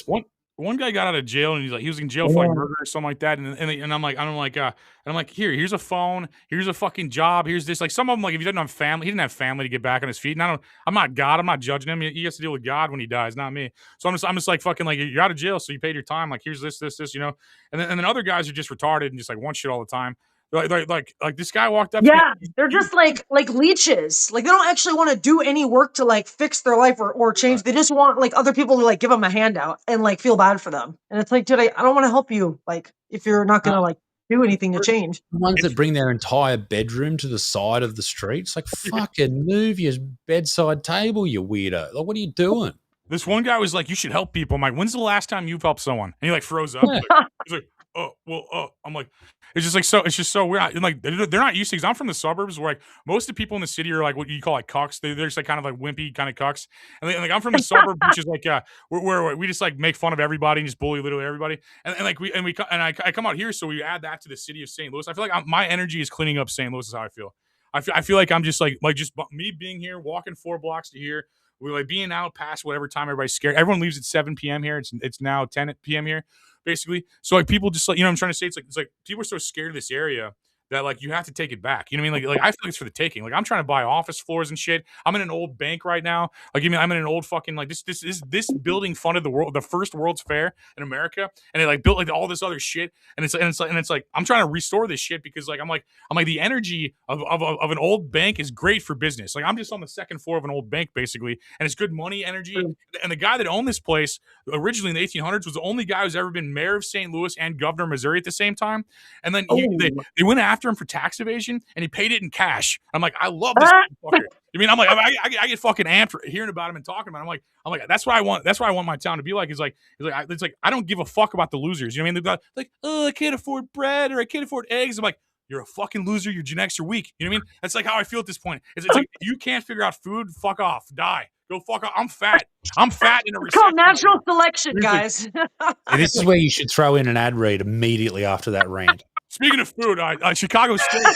One one guy got out of jail and he was in jail for like murder or something like that. And I'm like, here's a phone, here's a fucking job, here's this. Like some of them, like if he didn't have family, he didn't have family to get back on his feet. And I'm not God, I'm not judging him. He has to deal with God when he dies, not me. So I'm just like fucking like you're out of jail, so you paid your time. Like here's this, you know. And then other guys are just retarded and just like want shit all the time. Like this guy walked up. Yeah, they're just like leeches. Like they don't actually want to do any work to like fix their life or change. They just want like other people to like give them a handout and like feel bad for them. And it's like, dude, I don't want to help you. Like if you're not gonna like do anything to change. The ones that bring their entire bedroom to the side of the street. It's like fucking move your bedside table, you weirdo. Like what are you doing? This one guy was like, you should help people. I'm like, when's the last time you've helped someone? And he like froze up. He's like, I'm like, it's just so weird. And like, they're not used to, because I'm from the suburbs where like most of the people in the city are like what you call like cucks. They're just like kind of like wimpy kind of cucks. And like I'm from the suburb, which is like, where we just like make fun of everybody and just bully literally everybody. And I come out here. So we add that to the city of St. Louis. I feel like my energy is cleaning up St. Louis is how I feel. I feel like I'm just like just me being here, walking 4 blocks to here. We're like being out past whatever time everybody's scared. Everyone leaves at 7 p.m. here. It's now 10 p.m. here, basically. So like people just like, you know what I'm trying to say? It's like people are so scared of this area that like you have to take it back. You know what I mean? Like I feel like it's for the taking. Like I'm trying to buy office floors and shit. I'm in an old bank right now. Like I'm in an old fucking like this building funded the first World's Fair in America, and it like built like all this other shit. And it's like I'm trying to restore this shit because like I'm like the energy of an old bank is great for business. Like I'm just on the second floor of an old bank basically, and it's good money, energy. And the guy that owned this place originally in the 1800s was the only guy who's ever been mayor of St. Louis and governor of Missouri at the same time. And then they went after him for tax evasion, and he paid it in cash. I'm like, I love this motherfucker. I mean, I'm like, I get fucking amped hearing about him and talking about him. I'm like, that's what I want. That's what I want my town to be like. It's like I don't give a fuck about the losers. You know what I mean? They're like, oh, I can't afford bread or I can't afford eggs. I'm like, you're a fucking loser. Your genetics are weak. You know what I mean? That's like how I feel at this point. It's like if you can't figure out food, fuck off, die. Go fuck off. I'm fat in a recession. It's called natural selection, guys. This is where you should throw in an ad read immediately after that rant. Speaking of food, Chicago State.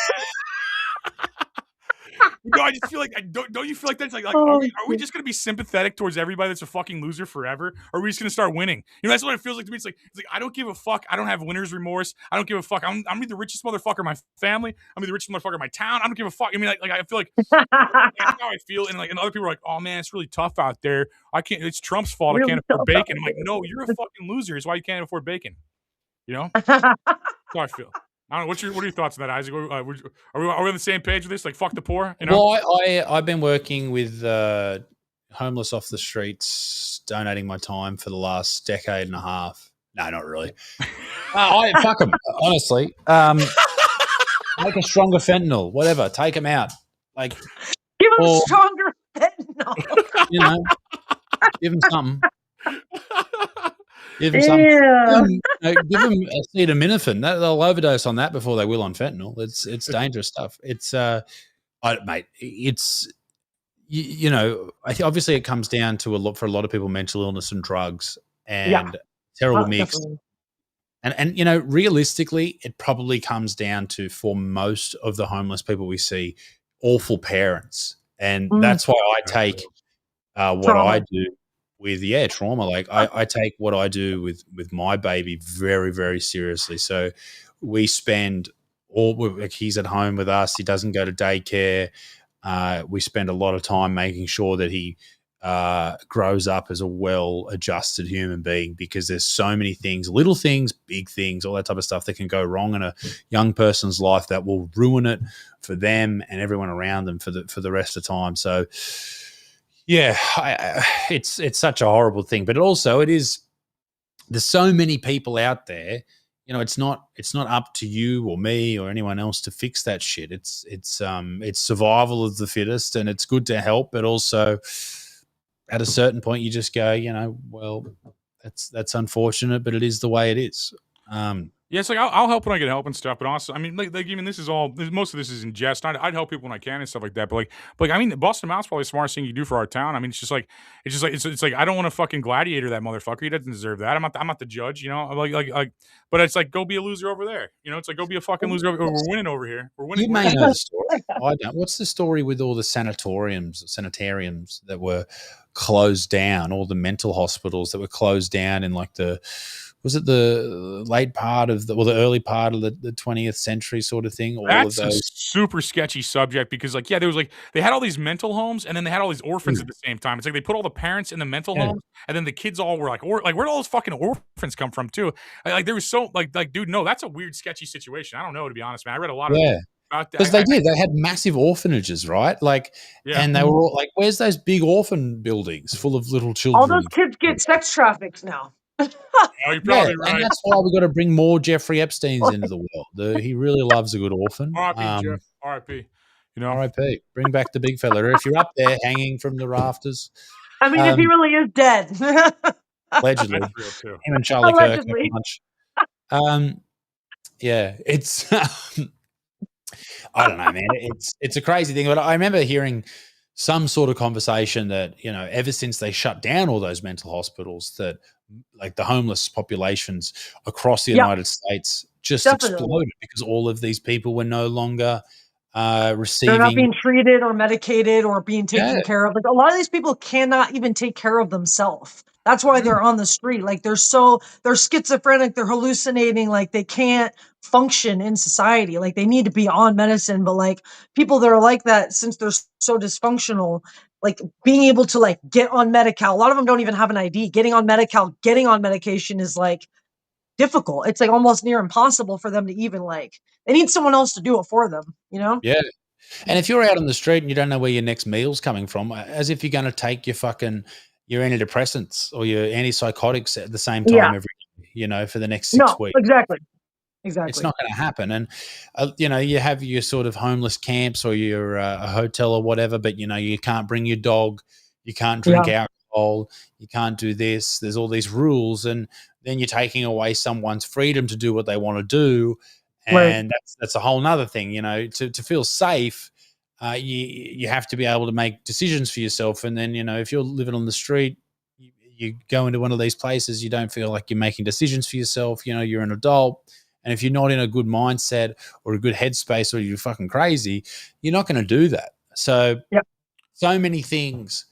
I just feel like don't you feel like that's like are we just gonna be sympathetic towards everybody that's a fucking loser forever? Or are we just gonna start winning? You know, that's what it feels like to me. It's like I don't give a fuck. I don't have winner's remorse. I don't give a fuck. I'm the richest motherfucker in my family. I'm the richest motherfucker in my town. I don't give a fuck. I mean, like I feel like that's how I feel. And other people are like, oh man, it's really tough out there. I can't. It's Trump's fault. I can't afford bacon. I'm like, no, you're a fucking loser. It's why you can't afford bacon. You know, that's how I feel. I don't know. What are your thoughts on that, Isaac? Are we on the same page with this? Like, fuck the poor? You know? Well, I've been working with homeless off the streets, donating my time for the last decade and a half. No, not really. Fuck them, honestly. Make a stronger fentanyl, whatever. Take them out. Like, give them stronger fentanyl. You know, give them something. Give them something. Give them acetaminophen. They'll overdose on that before they will on fentanyl. It's dangerous stuff. It's mate. It's you know. Obviously, it comes down to for a lot of people, mental illness and drugs and terrible mix. Definitely. And you know, realistically, it probably comes down to, for most of the homeless people we see, awful parents, and that's why I take what I do with trauma. Like I take what I do with my baby very, very seriously. So we spend he's at home with us. He doesn't go to daycare. We spend a lot of time making sure that he grows up as a well-adjusted human being, because there's so many things, little things, big things, all that type of stuff that can go wrong in a young person's life that will ruin it for them and everyone around them for the rest of the time. So yeah, it's such a horrible thing, but also it is. There's so many people out there. You know, it's not up to you or me or anyone else to fix that shit. It's survival of the fittest, and it's good to help, but also at a certain point you just go, you know, well, that's unfortunate, but it is the way it is. Yeah, Yeah, it's like I'll help when I can help and stuff, but also, I mean, like even this is all most of this is in jest. I'd help people when I can and stuff like that. But I mean, Boston Mouth's probably the smartest thing you do for our town. I mean, it's like I don't want to fucking gladiator that motherfucker. He doesn't deserve that. I'm not the judge, you know. But it's like go be a loser over there. You know, it's like go be a fucking loser. We're winning over here. We're winning. You may know the story. I don't. What's the story with all the sanitariums that were closed down, all the mental hospitals that were closed down in like was it the late part of the early part of the 20th century sort of thing? All That's of a those. super sketchy subject because, like, yeah, there was like they had all these mental homes and then they had all these orphans at the same time. It's like they put all the parents in the mental homes and then the kids all were like, where did all those fucking orphans come from too? Like there was so like, dude, no, that's a weird, sketchy situation. I don't know, to be honest, man. I read a lot of about that. Because they had massive orphanages, right? Like, and they were all like, "Where's those big orphan buildings full of little children?" All those kids get sex trafficked now. Oh, you're probably right. And that's why we've got to bring more Jeffrey Epsteins into the world. He really loves a good orphan. R.I.P. Jeff. R.I.P. You know, R.I.P. Bring back the big fella. If you're up there hanging from the rafters, I mean, if he really is dead, allegedly, him and Charlie Kirk have a bunch. Yeah, it's. I don't know, man. It's a crazy thing, but I remember hearing some sort of conversation that, you know, ever since they shut down all those mental hospitals, that like the homeless populations across the United States just exploded because all of these people were no longer receiving. They're not being treated or medicated or being taken care of. Like a lot of these people cannot even take care of themselves. That's why they're on the street. Like they're schizophrenic, they're hallucinating, like they can't function in society. Like they need to be on medicine, but like people that are like that, since they're so dysfunctional, like being able to like get on Medi-Cal, a lot of them don't even have an ID. Getting on Medi-Cal, getting on medication is like difficult. It's like almost near impossible for them to even like, they need someone else to do it for them, you know? Yeah. And if you're out on the street and you don't know where your next meal's coming from, as if you're going to take your antidepressants or your antipsychotics at the same time every day, you know, for the next 6 weeks. Exactly. It's not going to happen. And, you know, you have your sort of homeless camps or your a hotel or whatever, but, you know, you can't bring your dog, you can't drink alcohol, you can't do this. There's all these rules. And then you're taking away someone's freedom to do what they want to do. And that's a whole nother thing, you know, to feel safe. You have to be able to make decisions for yourself. And then, you know, if you're living on the street, you go into one of these places, you don't feel like you're making decisions for yourself. You know, you're an adult. And if you're not in a good mindset or a good headspace or you're fucking crazy, you're not going to do that. So, so many things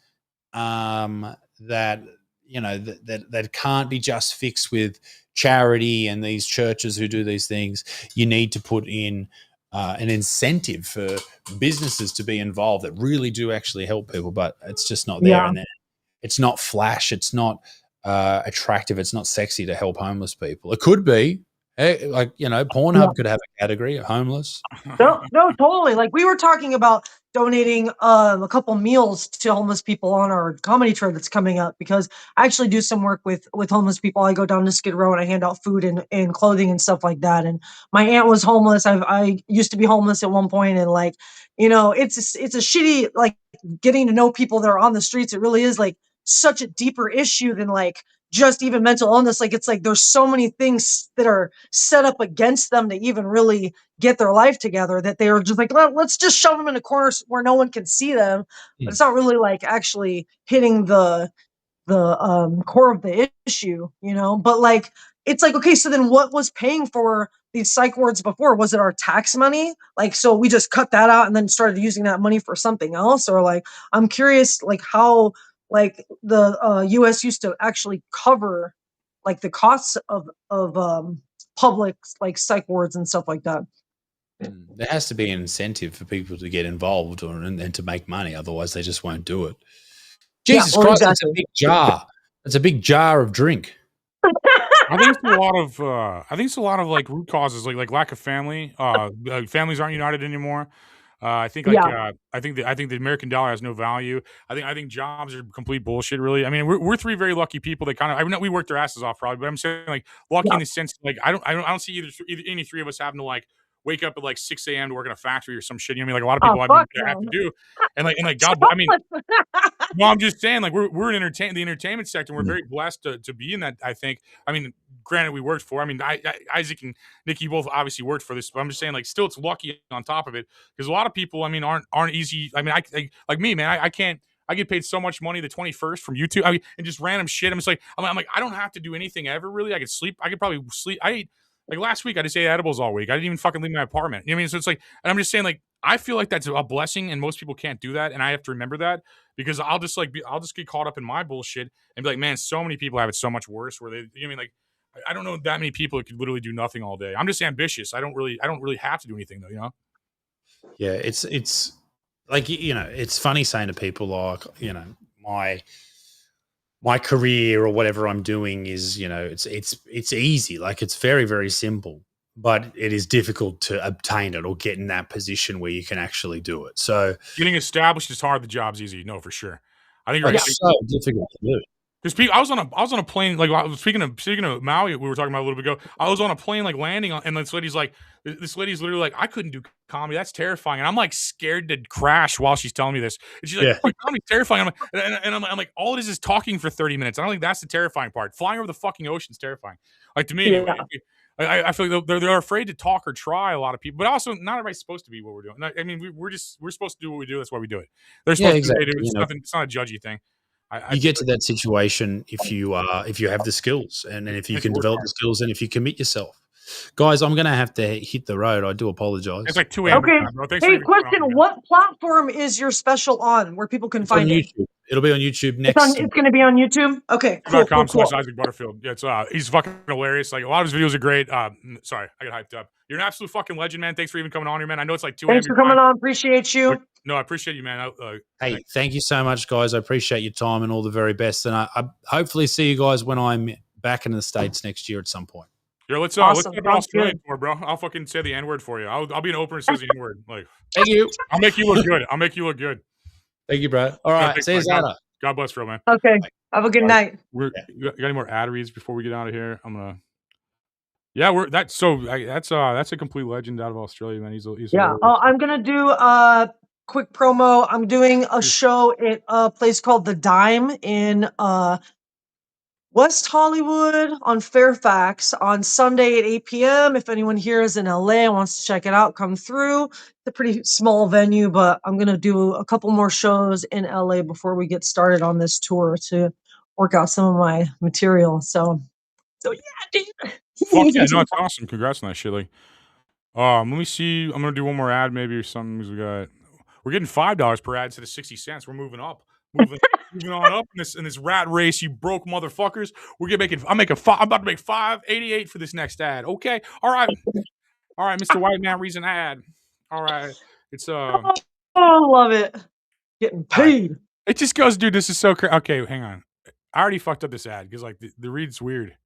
that, you know, that can't be just fixed with charity and these churches who do these things. You need to put in an incentive for businesses to be involved that really do actually help people, but it's just not there. And then it's not flash. It's not attractive. It's not sexy to help homeless people. It could be. Like, you know, Pornhub could have a category of homeless. No, totally. Like we were talking about donating a couple meals to homeless people on our comedy tour that's coming up, because I actually do some work with homeless people. I go down to Skid Row and I hand out food and clothing and stuff like that. And my aunt was homeless. I used to be homeless at one point, and like, you know, it's a shitty, like getting to know people that are on the streets. It really is like such a deeper issue than like just even mental illness. Like it's like there's so many things that are set up against them to even really get their life together, that they are just like, let's just shove them in a corner where no one can see them. But it's not really like actually hitting the core of the issue, you know. But like it's like, okay, so then what was paying for these psych wards before? Was it our tax money? Like, so we just cut that out and then started using that money for something else? Or like, I'm curious, like how like the US used to actually cover like the costs of public like psych wards and stuff like that. There has to be an incentive for people to get involved and to make money. Otherwise they just won't do it. Jesus Christ, It's a big jar. It's a big jar of drink. I think it's a lot of like root causes, like lack of family. Families aren't united anymore. I think I think the American dollar has no value. I think jobs are complete bullshit. Really, I mean, we're three very lucky people that kind of, I know we worked their asses off probably, but I'm saying like lucky in the sense like I don't see either any three of us having to like wake up at like 6 a.m. to work in a factory or some shit. You know what I mean? Like a lot of people have to do, and like God, I mean, no, I'm just saying like we're in the entertainment sector. And we're very blessed to be in that. I think. I mean, granted we worked for. I mean, Isaac and Nikki both obviously worked for this, but I'm just saying, like, still, it's lucky on top of it because a lot of people, I mean, aren't easy. I mean, I like me, man. I can't. I get paid so much money the 21st from YouTube. I mean, and just random shit. I'm just like, I'm like, I don't have to do anything ever really. I could sleep. I could probably sleep. I ate like last week. I just ate edibles all week. I didn't even fucking leave my apartment. You know what I mean? So it's like, and I'm just saying, like, I feel like that's a blessing, and most people can't do that, and I have to remember that because I'll just get caught up in my bullshit and be like, man, so many people have it so much worse. Where they, you know what I mean, like, I don't know that many people that could literally do nothing all day. I'm just ambitious. I don't really have to do anything though. You know? Yeah, it's like, you know, it's funny saying to people like, you know, my career or whatever I'm doing is, you know, it's easy. Like, it's very, very simple, but it is difficult to obtain it or get in that position where you can actually do it. So getting established is hard. The job's easy. No, for sure. I think it's so difficult to do. Because I was on a plane, like, speaking of Maui, we were talking about a little bit ago. I was on a plane, like, landing on, and this lady's literally like, I couldn't do comedy. That's terrifying. And I'm like scared to crash while she's telling me this. And she's like, yeah. Comedy's terrifying. I'm like, all it is talking for 30 minutes. I don't think that's the terrifying part. Flying over the fucking ocean is terrifying. Like, to me, anyway, I feel like they're afraid to talk or try, a lot of people, but also not everybody's supposed to be what we're doing. I mean, we're supposed to do what we do. That's why we do it. They're supposed to do it. It's not a judgy thing. You get to that situation if you have the skills and if you can develop the skills and if you commit yourself. Guys, I'm going to have to hit the road. I do apologize. It's like 2 a.m. Okay. Hey, question. What platform is your special on where people can find it? YouTube. It'll be on YouTube next. It's going to be on YouTube? Okay, cool. Isaac Butterfield. Yeah, it's he's fucking hilarious. Like, a lot of his videos are great. Sorry, I got hyped up. You're an absolute fucking legend, man. Thanks for even coming on here, man. I know it's like 2 a.m. Thanks for coming on. Appreciate you. No, I appreciate you, man. Hey, thank you so much, guys. I appreciate your time and all the very best. And I hopefully see you guys when I'm back in the States next year at some point. Yeah, let's get Australian for, bro. I'll fucking say the N-word for you. I'll be an opener that says the N-word. Like, thank you. I'll make you look good. Thank you, bro. All right, see you later. God bless, real man. Okay, have a good night. You got any more ad reads before we get out of here? I'm gonna. Yeah, that's a complete legend out of Australia, man. He's I'm gonna do a quick promo. I'm doing a show at a place called The Dime in West Hollywood on Fairfax on Sunday at 8 p.m. If anyone here is in LA and wants to check it out, come through. It's a pretty small venue, but I'm gonna do a couple more shows in LA before we get started on this tour to work out some of my material. So yeah, dude. Fuck yeah, no, it's awesome. Congrats on that shit. Like, let me see. I'm gonna do one more ad, maybe, or something. We're getting $5 per ad instead of 60 cents. We're moving up, moving on up in this rat race. You broke motherfuckers. I'm about to make $5.88 for this next ad. Okay, all right, Mr. White Man reads an ad. All right, it's Oh, I love it. Getting paid. It just goes, dude. This is so crazy. Okay, hang on. I already fucked up this ad because, like, the read's weird.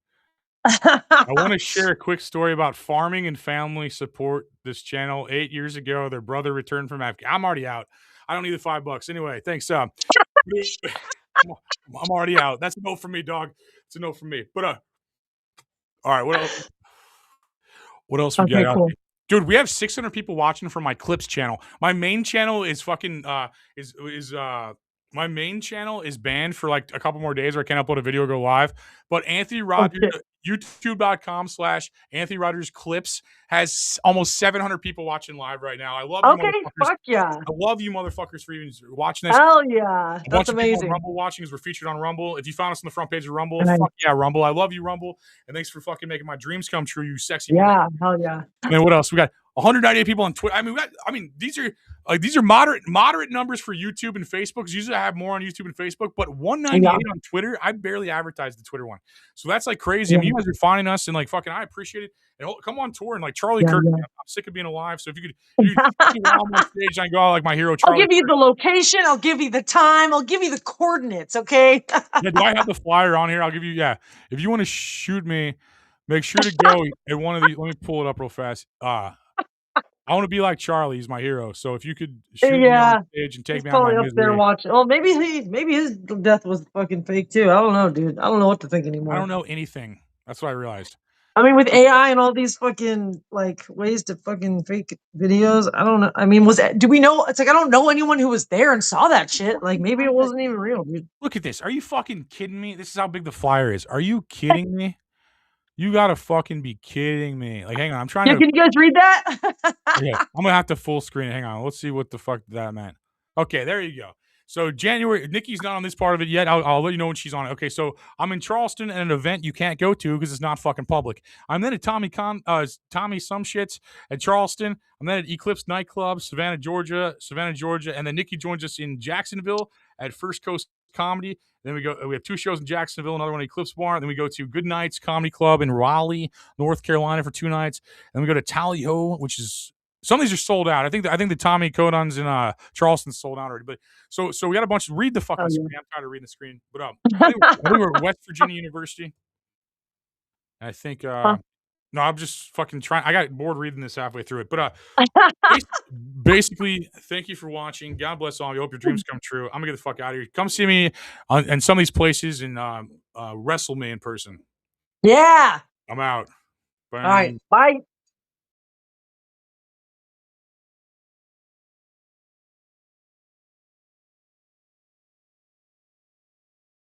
I want to share a quick story about farming and family support this channel. 8 years ago, their brother returned from Afghanistan. I'm already out. I don't need the $5. Anyway, thanks. I'm already out. That's a no for me, dog. It's a no for me. But all right, what else? What else we got? Cool. Dude, we have 600 people watching from my clips channel. My main channel is fucking my main channel is banned for like a couple more days where I can't upload a video or go live. But Anthony Rogers, youtube.com/Anthony Rogers Clips has almost 700 people watching live right now. I love you motherfuckers. Fuck yeah. I love you motherfuckers for even watching this. Hell yeah. That's amazing. Rumble watching as we're featured on Rumble. If you found us on the front page of Rumble, fuck yeah, Rumble. I love you, Rumble. And thanks for fucking making my dreams come true, you sexy motherfucker. Hell yeah. And then what else? We got 198 people on Twitter. I mean, these are moderate numbers for YouTube and Facebook. Because usually I have more on YouTube and Facebook, but 198 on Twitter. I barely advertise the Twitter one, so that's like crazy. I mean, you guys are finding us and like fucking, I appreciate it. And come on tour and like Charlie Kirk. I'm sick of being alive. So if you could on stage, I go out like my hero Charlie. I'll give you the location. I'll give you the time. I'll give you the coordinates. Okay. Yeah, do I have the flyer on here? I'll give you. Yeah, if you want to shoot me, make sure to go at one of these. Let me pull it up real fast. I want to be like Charlie. He's my hero. So if you could shoot me on stage and take me out of my misery. There watching. Oh, maybe his death was fucking fake too. I don't know, dude. I don't know what to think anymore. I don't know anything. That's what I realized. I mean, with AI and all these fucking like ways to fucking fake videos, I don't know. I mean, do we know? It's like I don't know anyone who was there and saw that shit. Like maybe it wasn't even real, dude. Look at this. Are you fucking kidding me? This is how big the flyer is. Are you kidding me? You gotta fucking be kidding me. Like, hang on, I'm trying Yeah, to. can you guys read that? Okay, I'm gonna have to full screen it. Hang on, let's see what the fuck that meant. Okay, there you go. So January, Nikki's not on this part of it yet. I'll let you know when she's on it. Okay, so I'm in Charleston at an event you can't go to because it's not fucking public. I'm then at Tommy Some Shits at Charleston. I'm then at Eclipse Nightclub, Savannah, Georgia, and then Nikki joins us in Jacksonville at First Coast Comedy. Then we have 2 shows in Jacksonville, another one at Eclipse Bar. Then we go to Good Nights Comedy Club in Raleigh, North Carolina for 2 nights. Then we go to Tally-Ho, which is some of these are sold out. I think the Tommy Codon's in Charleston sold out already. But so we got a bunch. Read the fucking screen. I'm tired of reading the screen. But I think we're at West Virginia University. I think no, I'm just fucking trying. I got bored reading this halfway through it. But basically, thank you for watching. God bless all of you. Hope your dreams come true. I'm gonna get the fuck out of here. Come see me in some of these places and wrestle me in person. Yeah. I'm out. All right. Bye.